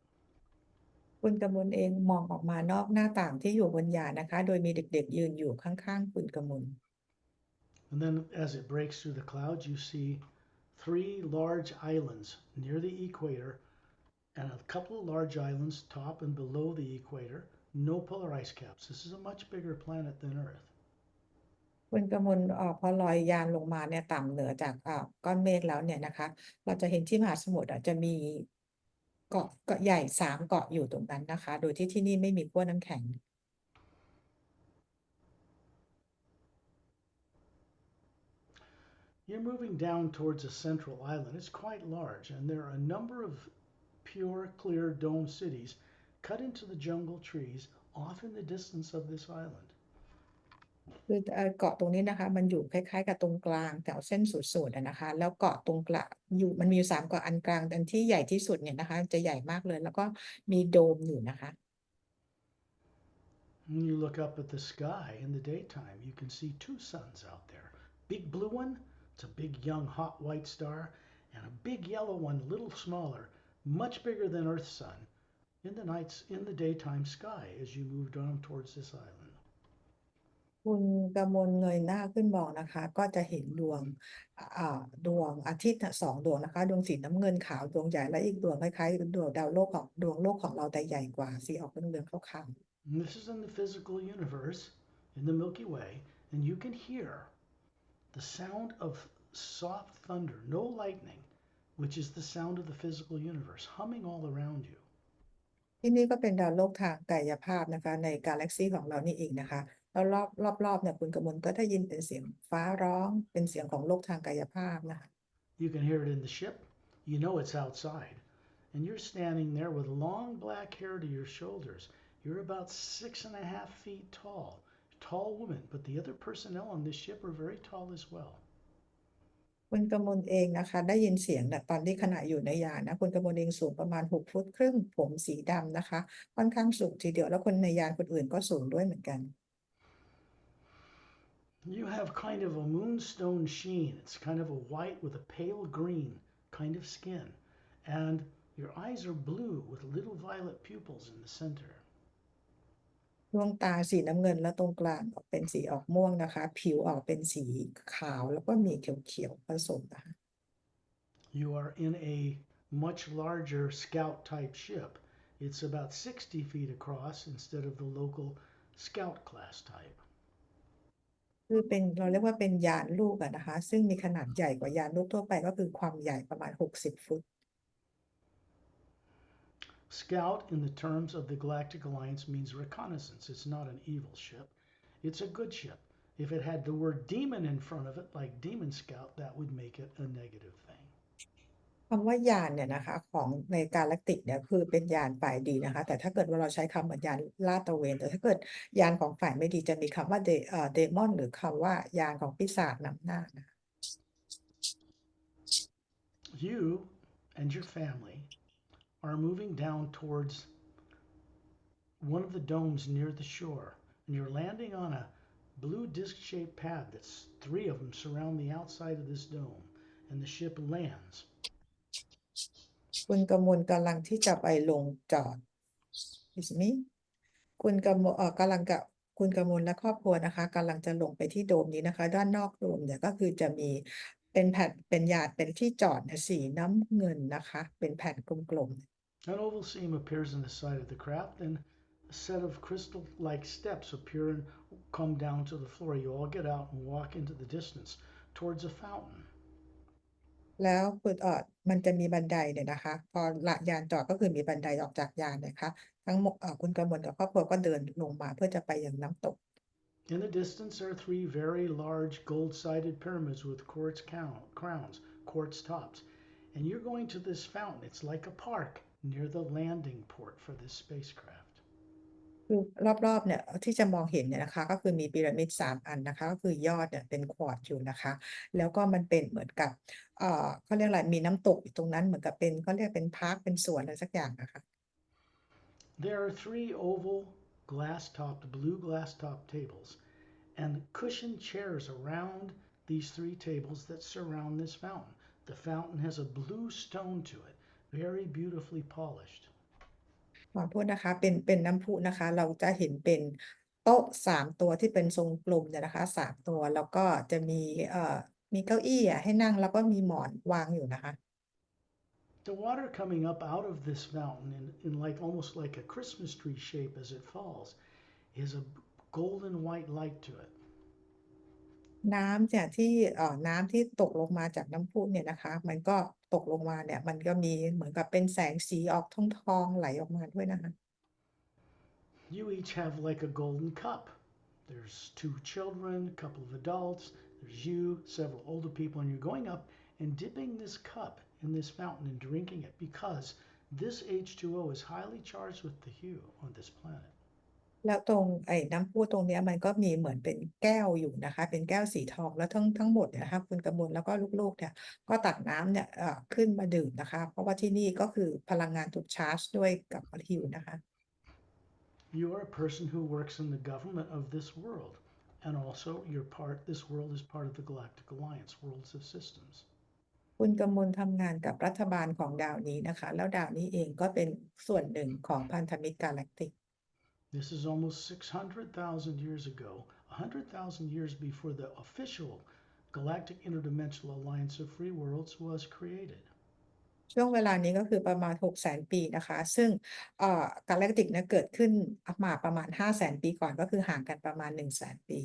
S1: คุณกมลเองมองออกมานอกหน้าต่างที่อยู่บนยานนะคะโดยมีเด็กๆยืนอยู่ข้างๆคุณกมล
S2: And then as it breaks through the clouds, you see three large islands near the equator and a couple of large islands top and below the equator. No polar ice caps. This is a much bigger planet than Earth.
S1: คุณกมลพอลอยยานลงมาเนี่ยต่ำเหนือจากก้อนเมฆแล้วเนี่ยนะคะเราจะเห็นที่มหาสมุทรจะมีเกาะใหญ่3เกาะอยู่ตรงนั้นนะคะโดยที่นี่ไม่มีขั้วน้ำแข็ง
S2: You're moving down towards a central island. It's quite large, and there are a number of pure, clear dome cities cut into the jungle trees off in the distance of this island.
S1: คือเกาะตรงนี้นะคะมันอยู่คล้ายๆกับตรงกลางแถวเส้นศูนย์สูตรนะคะแล้วเกาะตรงกลางอยู่มันมีอยู่3เกาะอันกลางอันที่ใหญ่ที่สุดเนี่ยนะคะจะใหญ่มากเลยแล้วก็มีโดมอยู่นะคะ
S2: When you look up at the sky in the daytime, you can see two suns out there. Big blue one, it's a big young hot white star, and a big yellow one, a little smaller, much bigger than Earth's sun, in the daytime sky as you moved on towards this island.
S1: คุณกมลเงยหน้าขึ้นมองนะคะก็จะเห็นดวงอาทิตย์2ดวงนะคะดวงสีน้ำเงินขาวดวงใหญ่และอีกดวงคล้ายๆดวงดวงโลกของเราแต่ใหญ่กว่าสีออกเหลืองๆขาว
S2: And this is in the physical universe, in the Milky Way, and you can hear the sound of soft thunder, no lightning, which is the sound of the physical universe, humming all around you.
S1: ๆที่นี่ก็เป็นดาวโลกทางกายภาพนะคะในกาแล็กซีของเรานี่เองนะคะแล้วรอบเนี่ยคุณกมลก็ได้ยินเป็นเสียงฟ้าร้องเป็นเสียงของโลกทางกายภาพนะคะ
S2: You can hear it in the ship. You know it's outside. And you're standing there with long black hair to your shoulders. You're about 6.5 feet tall. Tall woman, but the other personnel on this ship are very tall as well.
S1: คุณกมลเองนะคะได้ยินเสียงตอนที่ขณะอยู่ในยานนะคุณกมลเองสูงประมาณ6 ฟุตครึ่งผมสีดำนะคะค่อนข้างสูงทีเดียวแล้วคนในยานคนอื่นก็สูงด้วยเหมือนกัน
S2: You have kind of a moonstone sheen. It's kind of a white with a pale green kind of skin. And your eyes are blue with little violet pupils in the center.
S1: ดวงตาสีน้ำเงินแล้วตรงกลางออกเป็นสีออกม่วงนะคะผิวออกเป็นสีขาวแล้วก็มีเขียวๆผสมนะคะ
S2: You are in a much larger scout type ship. It's about 60 feet across instead of the local scout class type.
S1: คือเป็นเราเรียกว่าเป็นยานลูกอะนะคะซึ่งมีขนาดใหญ่กว่ายานลูกทั่วไปก็คือความใหญ่ประมาณ60 ฟุต
S2: Scout, in the terms of the Galactic Alliance, means reconnaissance. It's not an evil ship, it's a good ship. If it had the word demon in front of it, like Demon Scout, that would make it a negative thing.
S1: คำว่ายานเนี่ยนะคะของในกาแล็กติกเนี่ยคือเป็นยานฝ่ายดีนะคะแต่ถ้าเกิดว่าเราใช้คำเหมือนยานลาดตระเวนแต่ถ้าเกิดยานของฝ่ายไม่ดีจะมีคำว่าเดมอนหรือคำว่ายานของปีศาจนำหน้านะ
S2: You and your family are moving down towards one of the domes near the shore, and you're landing on a blue disc shaped pad that's three of them surround the outside of this dome, and the ship lands.
S1: คุณกมลกำลังที่จะไปลงจอด is me คุณกมลกำลังกับคุณกมลและครอบครัวนะคะกำลังจะลงไปที่โดมนี้นะคะด้านนอกโดมเนี่ยก็คือจะมีเป็นแผ่นเป็นยานเป็นที่จอดเนี่ยสีน้ำเงินนะคะเป็นแผ่นกลม
S2: An oval seam appears on the side of the craft, and a set of crystal like steps appear and come down to the floor. You all get out and walk into the distance towards a fountain.
S1: แล้วคุณมันจะมีบันไดเนี่ยนะคะพอละยานจอดก็คือมีบันไดออกจากยานนะคะทั้งหมดคุณกมลกับครอบครัวก็เดินลงมาเพื่อจะไปยังน้ำตก
S2: In the distance are three very large gold-sided pyramids with crowns, quartz tops. And you're going to this fountain. It's like a park near the landing port for this spacecraft.
S1: คือรอบๆเนี่ยที่จะมองเห็นเนี่ยนะคะก็คือมีพีระมิด3 อันนะคะก็คือยอดเนี่ยเป็นควอร์ตซ์อยู่นะคะแล้วก็มันเป็นเหมือนกับเขาเรียกอะไรมีน้ำตกอยู่ตรงนั้นเหมือนกับเป็นเขาเรียกเป็นพาร์คเป็นสวนอะไรสักอย่างนะคะ
S2: There are three oval blue glass topped tables and cushioned chairs around these three tables that surround this fountain. The fountain has a blue stone to it, very beautifully polished.
S1: ขอโทษนะคะเป็นน้ำพุนะคะเราจะเห็นเป็นโต๊ะ3 ตัวที่เป็นทรงกลมเนี่ยนะคะ3 ตัวแล้วก็จะมีเก้าอี้ให้นั่งแล้วก็มีหมอนวางอยู่นะคะ
S2: The water coming up out of this fountain in like almost like a Christmas tree shape as it falls is a golden white light to it.
S1: น้ำเนี่ยที่น้ำที่ตกลงมาจากน้ำพุเนี่ยนะคะมันก็ตกลงมาเนี่ยมันก็มีเหมือนกับเป็นแสงสีออกทองไหลออกมาด้วยนะคะ
S2: You each have like a golden cup. There's two children, a couple of adults, there's you, several older people, and you're going up and dipping this cup in this fountain and drinking it because this H2O is highly charged with the hue on this planet.
S1: แล้วตรงไอ้น้ำพุตรงเนี้ยมันก็มีเหมือนเป็นแก้วอยู่นะคะเป็นแก้วสีทองแล้วทั้งหมดเนี่ยนะคะคุณกมลแล้วก็ลูกๆเนี่ยก็ตักน้ำเนี่ยขึ้นมาดื่มนะคะเพราะว่าที่นี่ก็คือพลังงานถูกชาร์จด้วยกับฮิวนะคะ
S2: You are a person who works in the government of this world, and also this world is part of the Galactic Alliance, worlds of systems.
S1: คุณกมลทำงานกับรัฐบาลของดาวนี้นะคะแล้วดาวนี้เองก็เป็นส่วนหนึ่งของพันธมิตรกาแล็กติก
S2: This is almost 600,000 years ago, 100,000 years before the official Galactic Interdimensional Alliance of Free Worlds was created.
S1: ช่วงเวลานี้ก็คือประมาณ600,000 ปีนะคะซึ่งกาแล็กติกเนี่ยเกิดขึ้นมาประมาณ500,000 ปีก่อนก็คือห่างกันประมาณ100,000 ปี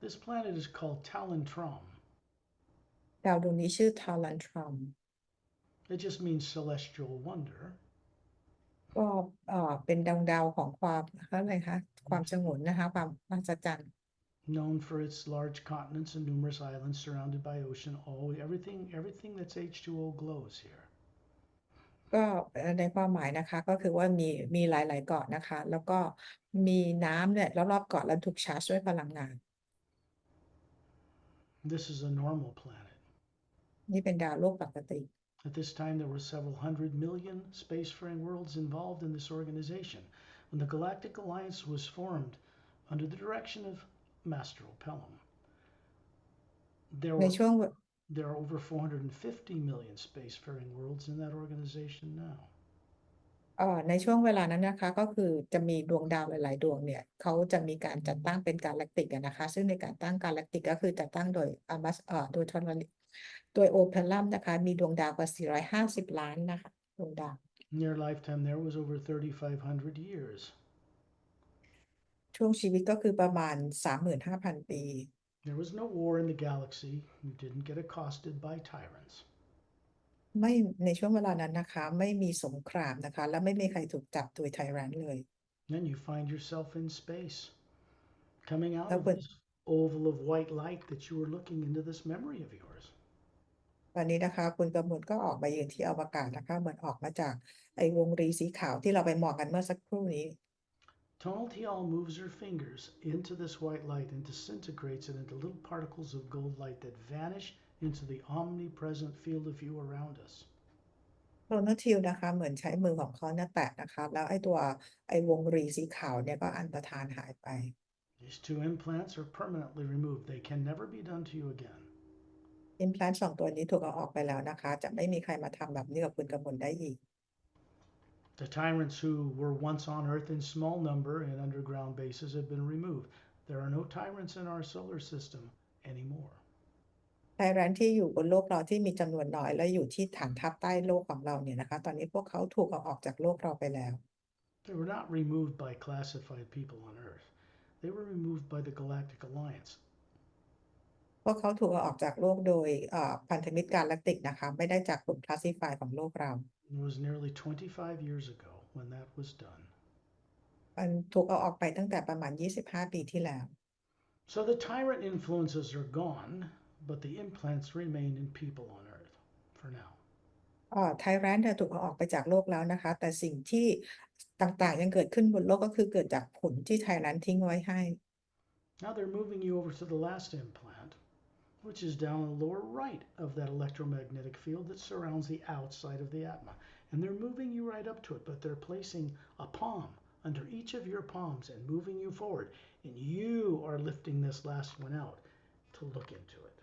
S2: This planet is called Talentrum.
S1: ดาวดวงนี้ชื่อทารันทรัม
S2: It just means celestial wonder.
S1: ก็เป็นดาวของความอะไรคะความสงบนะคะความมหัศจรรย์
S2: Known for its large continents and numerous islands surrounded by ocean. Everything that's H2O glows here.
S1: ก็ในความหมายนะคะก็คือว่ามีหลายๆเกาะนะคะแล้วก็มีน้ำเนี่ยรอบๆเกาะแล้วถูกชาร์จด้วยพลังงาน
S2: This is a normal planet.
S1: นี่เป็นดาวโลกปกติ
S2: At this time, there were several hundred million spacefaring worlds involved in this organization. When the Galactic Alliance was formed under the direction of Master Pelham,
S1: ในช่วง
S2: there are over 450 million spacefaring worlds in that organization now.
S1: ในช่วงเวลานั้นนะคะก็คือจะมีดวงดาวหลายๆดวงเนี่ยเขาจะมีการจัดตั้งเป็นกาแล็กติกนะคะซึ่งในการตั้งกาแล็กติกก็คือจัดตั้งโดยโดยโอเพลัมนะคะมีดวงดาวกว่า450 ล้านนะคะดวงดาว
S2: Their lifetime there was over 3,500 years.
S1: ช่วงชีวิตก็คือประมาณ35,000 ปี
S2: There was no war in the galaxy. You didn't get accosted by tyrants.
S1: ไม่ในช่วงเวลานั้นนะคะไม่มีสงครามนะคะและไม่มีใครถูกจับโดยไทแรนต์เลย
S2: Then you find yourself in space, coming out
S1: แล้ว
S2: of
S1: คุณ
S2: this oval of white light that you were looking into this memory of yours.
S1: ตอนนี้นะคะคุณกำมลก็ออกมายืนที่อวกาศนะคะเหมือนออกมาจากไอ้วงรีสีขาวที่เราไปมองกันเมื่อสักครู่นี้
S2: Tonal Tial moves her fingers into this white light and disintegrates it into little particles of gold light that vanish into the omnipresent field of view around us.
S1: โครโนทิลนะคะเหมือนใช้มือของเขาเนี่ยแตะนะคะแล้วไอ้วงรีสีขาวเนี่ยก็อันตรธานหายไป
S2: These two implants are permanently removed. They can never be done to you again.
S1: implant 2 ตัวนี้ถูกเอาออกไปแล้วนะคะจะไม่มีใครมาทำแบบนี้กับคุณกำมลได้อีก
S2: The tyrants who were once on Earth in small number in underground bases have been removed. There are no tyrants in our solar system anymore.
S1: ไทแรนที่อยู่บนโลกเราที่มีจำนวนน้อยและอยู่ที่ฐานทัพใต้โลกของเราเนี่ยนะคะตอนนี้พวกเขาถูกเอาออกจากโลกเราไปแล้ว
S2: They were not removed by classified people on Earth. They were removed by the Galactic Alliance.
S1: พวกเขาถูกเอาออกจากโลกโดยพันธมิตรกาแล็กติกนะคะไม่ได้จากกลุ่มคลาสสิฟายของโลกเรา
S2: It was nearly 25 years ago when that was done.
S1: มันถูกเอาออกไปตั้งแต่ประมาณ25 ปีที่แล้ว
S2: So the tyrant influences are gone, but the implants remain in people on Earth for now.
S1: ไทแรนเนี่ยถูกเอาออกไปจากโลกแล้วนะคะแต่สิ่งที่ต่างๆยังเกิดขึ้นบนโลกก็คือเกิดจากผลที่ไทแรนทิ้งไว้ให้
S2: Now they're moving you over to the last implant, which is down in the lower right of that electromagnetic field that surrounds the outside of the atma. And they're moving you right up to it, but they're placing a palm under each of your palms and moving you forward. And you are lifting this last one out to look into it.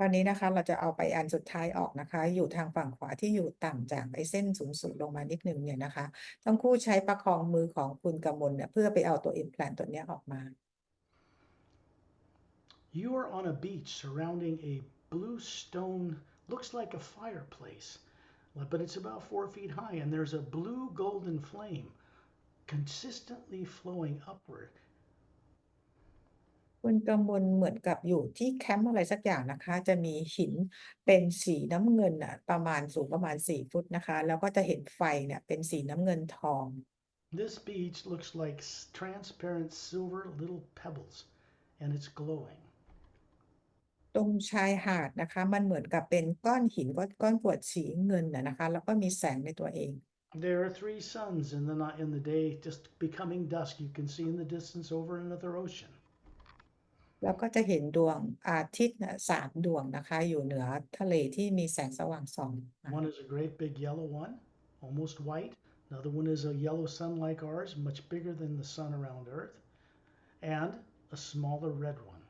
S1: ตอนนี้นะคะเราจะเอาไปอันสุดท้ายออกนะคะอยู่ทางฝั่งขวาที่อยู่ต่ำจากไอ้เส้นศูนย์สูตรลงมานิดนึงเนี่ยนะคะทั้งคู่ใช้ประคองมือของคุณกมลเนี่ยเพื่อไปเอาตัว implant ตัวเนี้ยออกมา
S2: You are on a beach surrounding a blue stone, looks like a fireplace, but it's about 4 feet high, and there's a blue golden flame consistently flowing upward.
S1: คุณกมลเหมือนกับอยู่ที่แคมป์อะไรสักอย่างนะคะจะมีหินเป็นสีน้ำเงินอ่ะประมาณสูงประมาณ4 ฟุตนะคะแล้วก็จะเห็นไฟเนี่ยเป็นสีน้ำเงินทอง
S2: This beach looks like transparent silver little pebbles, and it's glowing.
S1: ตรงชายหาดนะคะมันเหมือนกับเป็นก้อนหินก้อนกรวดสีเงินนะคะแล้วก็มีแสงในตัวเอง
S2: There are 3 suns in the night, in the day, just becoming dusk. You can see in the distance over another ocean.
S1: แล้วก็จะเห็นดวงอาทิตย์นะ3 ดวงนะคะอยู่เหนือทะเลที่มีแสงสว่างส่องมา
S2: One is a great big yellow one, almost white. Another one is a yellow sun like ours, much bigger than the sun around Earth, and a smaller red one.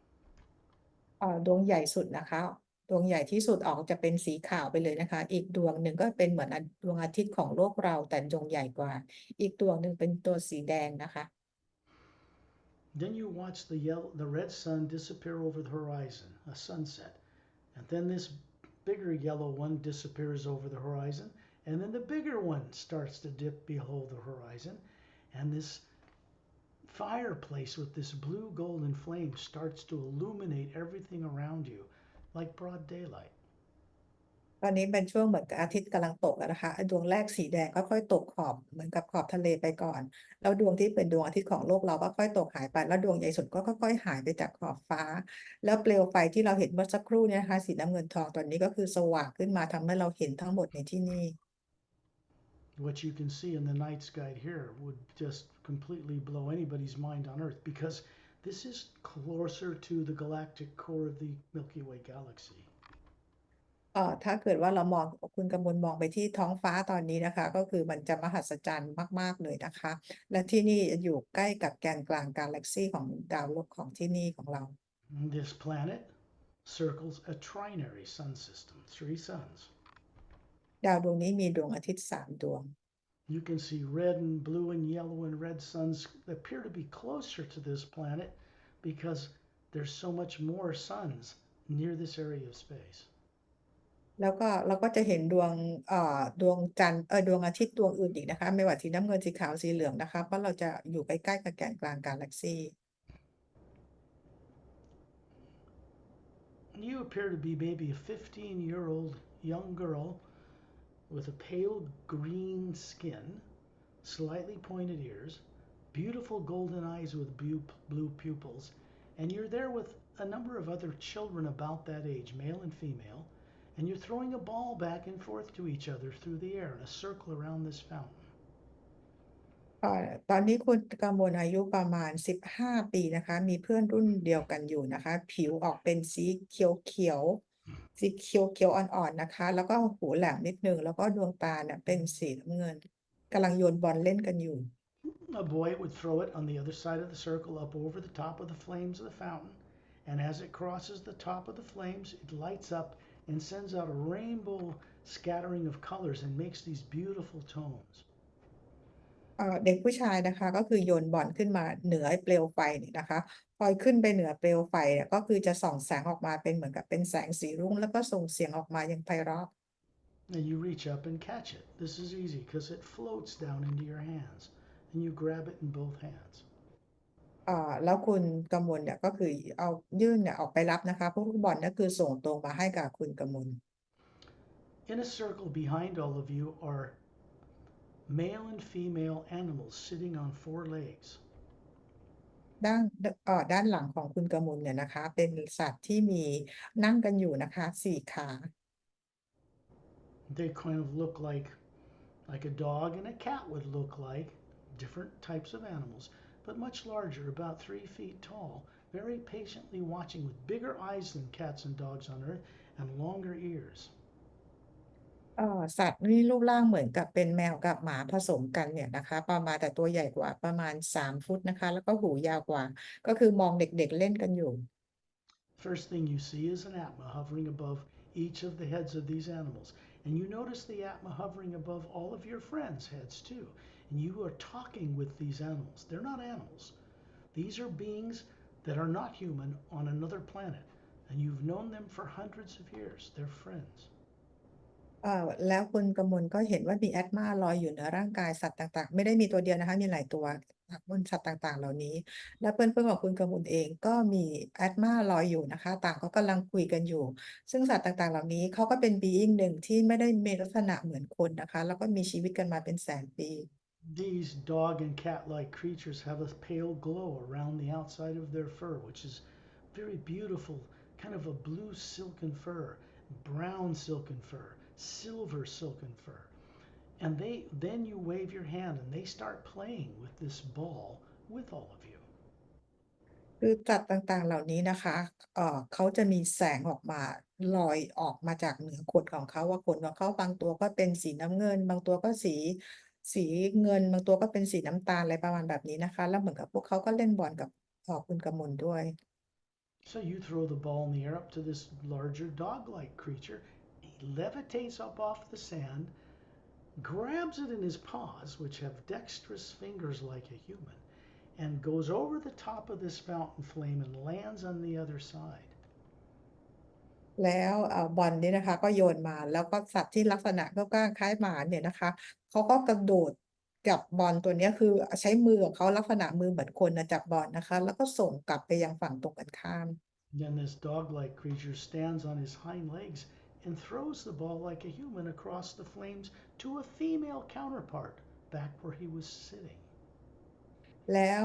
S1: ดวงใหญ่สุดนะคะดวงใหญ่ที่สุดออกจะเป็นสีขาวไปเลยนะคะอีกดวงหนึ่งก็เป็นเหมือนดวงอาทิตย์ของโลกเราแต่ดวงใหญ่กว่าอีกดวงหนึ่งเป็นตัวสีแดงนะคะ
S2: Then you watch the red sun disappear over the horizon, a sunset. And then this bigger yellow one disappears over the horizon. And then the bigger one starts to dip below the horizon. And this fireplace with this blue golden flame starts to illuminate everything around you like broad daylight.
S1: ตอนนี้เป็นช่วงเหมือนกับอาทิตย์กำลังตกแล้วนะคะดวงแรกสีแดงก็ค่อยตกขอบเหมือนกับขอบทะเลไปก่อนแล้วดวงที่เป็นดวงอาทิตย์ของโลกเราก็ค่อยตกหายไปแล้วดวงใหญ่สุดก็ค่อยๆหายไปจากขอบฟ้าแล้วเปลวไฟที่เราเห็นเมื่อสักครู่เนี่ยนะคะสีน้ำเงินทองตอนนี้ก็คือสว่างขึ้นมาทำให้เราเห็นทั้งหมดในที่นี่
S2: What you can see in the night sky here would just completely blow anybody's mind on Earth because this is closer to the galactic core of the Milky Way galaxy.
S1: ถ้าเกิดว่าเรามองคุณกำมลมองไปที่ท้องฟ้าตอนนี้นะคะก็คือมันจะมหัศจรรย์มากๆเลยนะคะและที่นี่อยู่ใกล้กับแกนกลางกาแล็กซีของดาวโลกของที่นี่ของเรา
S2: This planet circles a trinary sun system, 3 suns.
S1: ดาวดวงนี้มีดวงอาทิตย์3 ดวง
S2: You can see red and blue and yellow and red suns appear to be closer to this planet because there's so much more suns near this area of space.
S1: เราก็จะเห็นดวงจันทร์ดวงอาทิตย์ดวงอื่นอีกนะคะไม่ว่าสีน้ำเงินสีขาวสีเหลืองนะคะเพราะเราจะอยู่ใกล้ๆกับแกนกลางกาแล็กซี
S2: You appear to be maybe a 15-year-old young girl with a pale green skin, slightly pointed ears, beautiful golden eyes with blue pupils, and you're there with a number of other children about that age, male and female, and you're throwing a ball back and forth to each other through the air in a circle around this fountain.
S1: ตอนนี้คุณกมลอายุประมาณ15 ปีนะคะมีเพื่อนรุ่นเดียวกันอยู่นะคะผิวออกเป็นสีเขียวๆสีเขียวอ่อนๆนะคะแล้วก็หูแหลมนิดนึงแล้วก็ดวงตาเนี่ยเป็นสีน้ำเงินกำลังโยนบอลเล่นกันอยู่
S2: A boy would throw it on the other side of the circle up over the top of the flames of the fountain, and as it crosses the top of the flames, it lights up and sends out a rainbow scattering of colors and makes these beautiful tones.
S1: เด็กผู้ชายนะคะก็คือโยนบอลขึ้นมาเหนือไอ้เปลวไฟนี่นะคะพอขึ้นไปเหนือเปลวไฟเนี่ยก็คือจะส่องแสงออกมาเป็นเหมือนกับเป็นแสงสีรุ้งแล้วก็ส่งเสียงออกมาอย่างไพเราะ
S2: And you reach up and catch it. This is easy because it floats down into your hands, and you grab it in both hands.
S1: แล้วคุณกมลเนี่ยก็คือเอายื่นเนี่ยออกไปรับนะคะพวกลูกบอลเนี่ยคือส่งตรงมาให้กับคุณกมล
S2: In a circle behind all of you are male and female animals sitting on four legs.
S1: ด้านหลังของคุณกมลเนี่ยนะคะเป็นสัตว์ที่มีนั่งกันอยู่นะคะ4 ขา
S2: They kind of look like a dog and a cat would look like, different types of animals, but much larger, about 3 feet tall, very patiently watching with bigger eyes than cats and dogs on Earth and longer ears.
S1: สัตว์นี่รูปร่างเหมือนกับเป็นแมวกับหมาผสมกันเนี่ยนะคะประมาณแต่ตัวใหญ่กว่าประมาณ3 ฟุตนะคะแล้วก็หูยาวกว่าก็คือมองเด็กๆเล่นกันอยู่
S2: First thing you see is an atma hovering above each of the heads of these animals. And you notice the atma hovering above all of your friends' heads too. And you are talking with these animals. They're not animals. These are beings that are not human on another planet. And you've known them for hundreds of years. They're friends.
S1: แล้วคุณกมลก็เห็นว่ามีแอตมาลอยอยู่เหนือร่างกายสัตว์ต่างๆไม่ได้มีตัวเดียวนะคะมีหลายตัวบนสัตว์ต่างๆเหล่านี้และเพื่อนๆของคุณกมลเองก็มีแอตมาลอยอยู่นะคะต่างก็กำลังคุยกันอยู่ซึ่งสัตว์ต่างๆเหล่านี้เขาก็เป็นบีอิงหนึ่งที่ไม่ได้มีลักษณะเหมือนคนนะคะแล้วก็มีชีวิตกันมาเป็นแสนปี
S2: These dog and cat like creatures have a pale glow around the outside of their fur, which is very beautiful, kind of a blue silken fur, brown silken fur, silver silken fur. And then you wave your hand and they start playing with this ball with all of you.
S1: คือสัตว์ต่างๆเหล่านี้นะคะเขาจะมีแสงออกมาลอยออกมาจากเหนือขนของเขาว่าขนของเขาบางตัวก็เป็นสีน้ำเงินบางตัวก็สีเงินบางตัวก็เป็นสีน้ำตาลอะไรประมาณแบบนี้นะคะแล้วเหมือนกับพวกเขาก็เล่นบอลกับคุณกมลด้วย
S2: So you throw the ball in the air up to this larger dog like creature. He levitates up off the sand, grabs it in his paws, which have dexterous fingers like a human, and goes over the top of this fountain flame and lands on the other side.
S1: แล้วบอลนี้นะคะก็โยนมาแล้วก็สัตว์ที่ลักษณะก็คล้ายหมาเนี่ยนะคะเขาก็กระโดดจับบอลตัวเนี้ยคือใช้มือของเขาลักษณะมือเหมือนคนนะจับบอลนะคะแล้วก็ส่งกลับไปยังฝั่งตรงกันข้าม
S2: Then this dog like creature stands on his hind legs and throws the ball like a human across the flames to a female counterpart back where he was sitting.
S1: แล้ว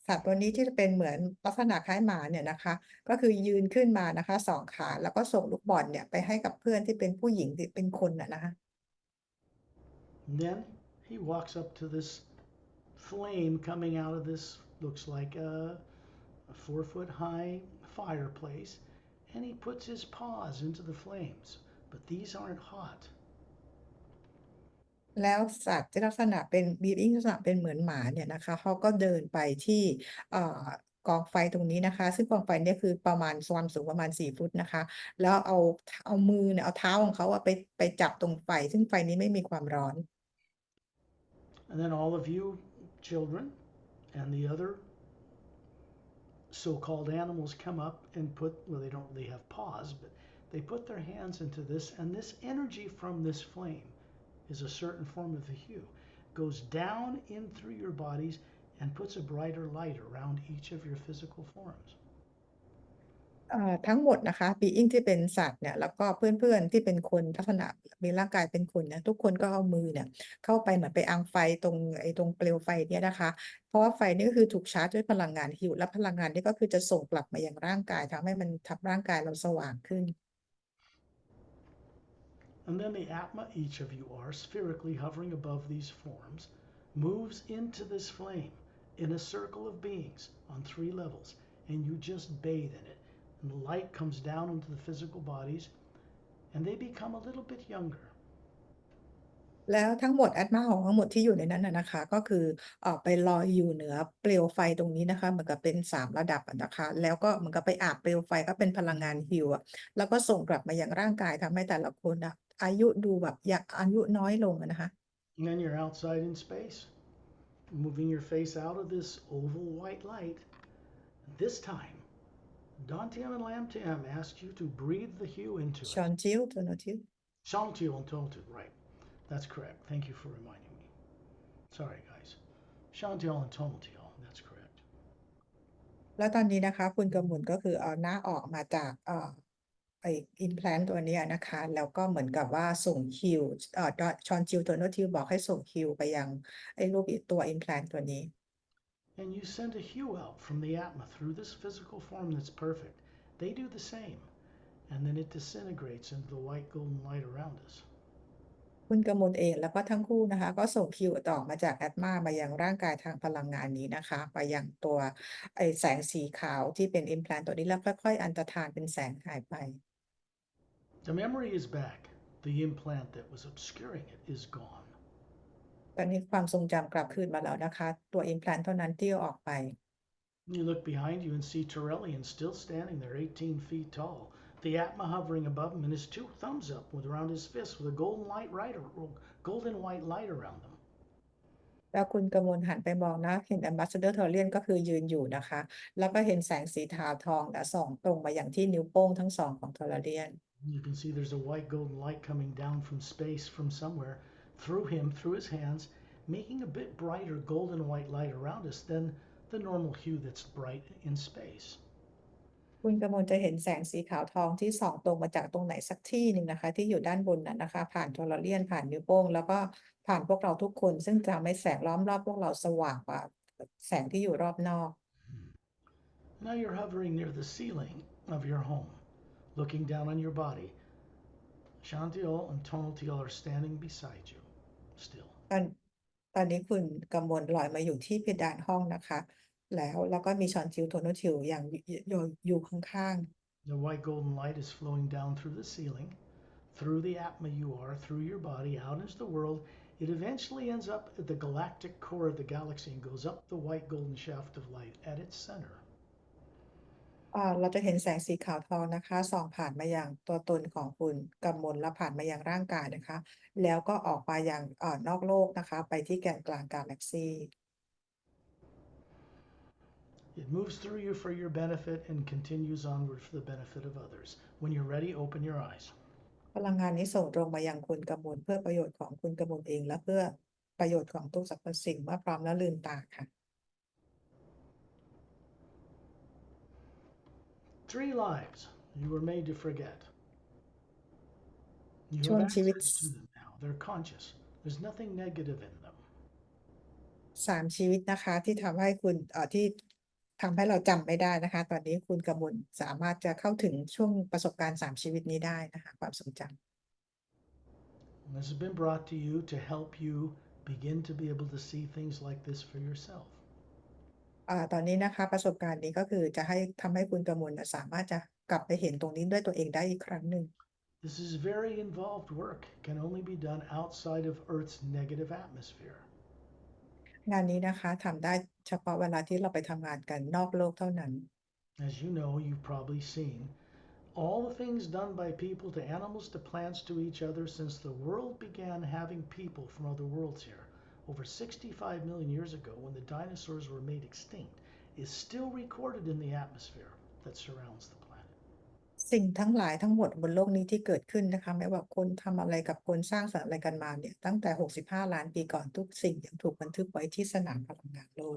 S1: สัตว์ตัวนี้ที่จะเป็นเหมือนลักษณะคล้ายหมาเนี่ยนะคะก็คือยืนขึ้นมานะคะ2 ขาแล้วก็ส่งลูกบอลเนี่ยไปให้กับเพื่อนที่เป็นผู้หญิงที่เป็นคนน่ะนะคะ
S2: And then he walks up to this flame coming out of this, looks like a 4 foot high fireplace, and he puts his paws into the flames. But these aren't hot.
S1: แล้วสัตว์ที่ลักษณะเป็นบีอิงลักษณะเป็นเหมือนหมาเนี่ยนะคะเขาก็เดินไปที่เอ่อกองไฟตรงนี้นะคะซึ่งกองไฟเนี่ยคือประมาณความสูงประมาณ4 ฟุตนะคะแล้วเอามือเนี่ยเอาเท้าของเขาอะไปจับตรงไฟซึ่งไฟนี้ไม่มีความร้อน
S2: And then all of you children and the other so-called animals come up and put, well, they don't really have paws, but They put their hands into this, and this energy from this flame is a certain form of the hue, goes down in through your bodies and puts a brighter light around each of your physical forms.
S1: ทั้งหมดนะคะ being ที่เป็นสัตว์เนี่ยแล้วก็เพื่อนๆที่เป็นคนลักษณะมีร่างกายเป็นคนเนี่ยทุกคนก็เอามือเนี่ยเข้าไปเหมือนไปอังไฟตรงเปลวไฟเนี่ยนะคะเพราะว่าไฟนี่ก็คือถูกชาร์จด้วยพลังงาน Heat และพลังงานนี้ก็คือจะส่งกลับมายังร่างกายทำร่างกายเราสว่างขึ้น
S2: And then the Atma, each of you are spherically hovering above these forms, moves into this flame in a circle of beings on 3 levels, and you just bathe in it. And the light comes down into the physical bodies, and they become a little bit younger.
S1: แล้วทั้งหมดแอตมาของทั้งหมดที่อยู่ในนั้นน่ะนะคะก็คือไปลอยอยู่เหนือเปลวไฟตรงนี้นะคะเหมือนกับเป็น3ระดับอะนะคะแล้วก็เหมือนกับไปอาบเปลวไฟก็เป็นพลังงาน Heal อะแล้วก็ส่งกลับมายังร่างกายทำให้แต่ละคนน่ะอายุดูแบบอยากอายุน้อยลงอะนะคะ
S2: And then you're outside in space, moving your face out of this oval white light. This time, Dantium and Lamtium ask you to breathe the hue into it.
S1: Shontil Tonotil
S2: Shantil and Tontil, right. That's correct. Thank you for reminding me. Sorry, guys. Shantil and Tontil, that's correct.
S1: แล้วตอนนี้นะคะคุณกำมุลก็คือเอาหน้าออกมาจากไอ้ implant ตัวเนี้ยนะคะแล้วก็เหมือนกับว่าส่ง Heal Shontil Tonotil บอกให้ส่ง Heal ไปยังไอ้รูปตัว implant ตัวนี้
S2: And you send a hue out from the Atma through this physical form that's perfect. They do the same. And then it disintegrates into the white golden light around us.
S1: คุณกมลเองแล้วก็ทั้งคู่นะคะก็ส่งคิวต่อมาจากแอดมามายังร่างกายทางพลังงานนี้นะคะไปยังตัวไอแสงสีขาวที่เป็น implant ตัวนี้แล้วค่อยๆอันตรธานเป็นแสงหายไป
S2: The memory is back. The implant that was obscuring it is gone.
S1: ตอนนี้ความทรงจำกลับคืนมาแล้วนะคะตัว implant เท่านั้นที่เอาออกไป
S2: You look behind you and see Turellian still standing there, 18 feet tall. The Atma hovering above him, and his 2 thumbs up with around his fist with a golden white light around them.
S1: แล้วคุณกมลหันไปมองนะเห็น Ambassador Torian ก็คือยืนอยู่นะคะแล้วก็เห็นแสงสีขาวทองและส่องตรงมาอย่างที่นิ้วโป้งทั้งสองของ Torian
S2: You can see there's a white golden light coming down from space from somewhere through him, through his hands, making a bit brighter golden white light around us than the normal hue that's bright in space.
S1: คุณกมลจะเห็นแสงสีขาวทองที่ส่องตรงมาจากตรงไหนสักที่หนึ่งนะคะที่อยู่ด้านบนนั้นนะคะผ่านโทรเลียนผ่านนิ้วโป้งแล้วก็ผ่านพวกเราทุกคนซึ่งจะทำให้แสงล้อมรอบพวกเราสว่างกว่าแสงที่อยู่รอบนอก
S2: Now you're hovering near the ceiling of your home, looking down on your body. Shantiol and Tonaltiol are standing beside you, still.
S1: ตอนตอนนี้คุณกำมลลอยมาอยู่ที่เพดานห้องนะคะแล้วก็มีชอนชิวโทนุชิวอย่างอยู่ข้าง
S2: The white golden light is flowing down through the ceiling, through the Atma you are, through your body, out into the world. It eventually ends up at the galactic core of the galaxy and goes up the white golden shaft of light at its center.
S1: เราจะเห็นแสงสีขาวทองนะคะส่องผ่านมายังตัวตนของคุณกำมลและผ่านมายังร่างกายนะคะแล้วก็ออกมายังนอกโลกนะคะไปที่แกนกลางกาแล็กซี
S2: It moves through you for your benefit and continues onward for the benefit of others. When you're ready, open your eyes.
S1: พลังงานนี้ส่งตรงมายังคุณกมลเพื่อประโยชน์ของคุณกมลเองและเพื่อประโยชน์ของทุกสรรพสิ่งเมื่อพร้อมแล้วลืมตาค่ะ
S2: 3 lives you were made to forget. You
S1: ช่ว
S2: have
S1: งชีวิต
S2: access to them now. They're conscious. There's nothing negative in them.
S1: 3ชีวิตนะคะที่ทำให้คุณที่ทำให้เราจำไม่ได้นะคะตอนนี้คุณกมลสามารถจะเข้าถึงช่วงประสบการณ์3ชีวิตนี้ได้นะคะความทรงจำ
S2: And this has been brought to you to help you begin to be able to see things like this for yourself.
S1: ตอนนี้นะคะประสบการณ์นี้ก็คือจะให้ทำให้คุณกมลน่ะสามารถจะกลับไปเห็นตรงนี้ด้วยตัวเองได้อีกครั้งหนึ่ง
S2: This is very involved work. It can only be done outside of Earth's negative atmosphere.
S1: งานนี้นะคะทำได้เฉพาะเวลาที่เราไปทำงานกันนอกโลกเท่านั้น
S2: As you know, you've probably seen all the things done by people to animals to plants to each other since the world began having people from other worlds here over 65 million years ago when the dinosaurs were made extinct is still recorded in the atmosphere that surrounds the planet.
S1: สิ่งทั้งหลายทั้งหมดบนโลกนี้ที่เกิดขึ้นนะคะไม่ว่าคนทำอะไรกับคนสร้างสรรค์อะไรกันมาเนี่ยตั้งแต่65ล้านปีก่อนทุกสิ่งยังถูกบันทึกไว้ที่สนามพลังงานโลก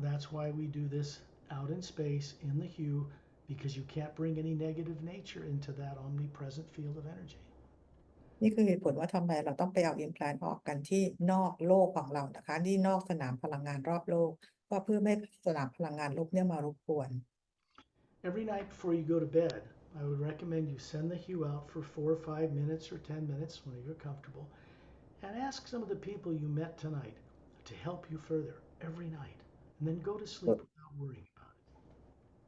S2: That's why we do this out in space in the hue, because you can't bring any negative nature into that omnipresent field of energy.
S1: นี่คือเหตุผลว่าทำไมเราต้องไปเอา implant ออกกันที่นอกโลกของเรานะคะที่นอกสนามพลังงานรอบโลกก็เพื่อไม่ให้สนามพลังงานโลกเนี่ยมารบกวน
S2: Every night before you go to bed, I would recommend you send the hue out for 4 or 5 minutes or 10 minutes when you're comfortable, and ask some of the people you met tonight to help you further every night, and then go to sleep without worrying about it.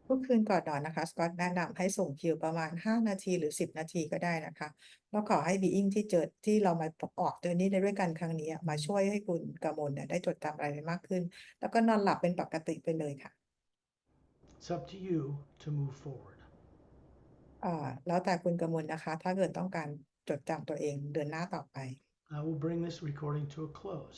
S1: ทุกคืนก่อนนอนนะคะสกอตแนะนำให้ส่งคิวประมาณ5นาทีหรือ10นาทีก็ได้นะคะแล้วขอให้ being ที่เจอที่เรามาออกตัวนี้ในด้วยกันครั้งนี้มาช่วยให้คุณกมลเนี่ยได้จดจำอะไรได้มากขึ้นแล้วก็นอนหลับเป็นปกติไปเลยค่ะ
S2: It's up to you to move forward.
S1: แล้วแต่คุณกมลนะคะถ้าเกิดต้องการจดจำตัวเองเดินหน้าต่อไป
S2: I will bring this recording to a close.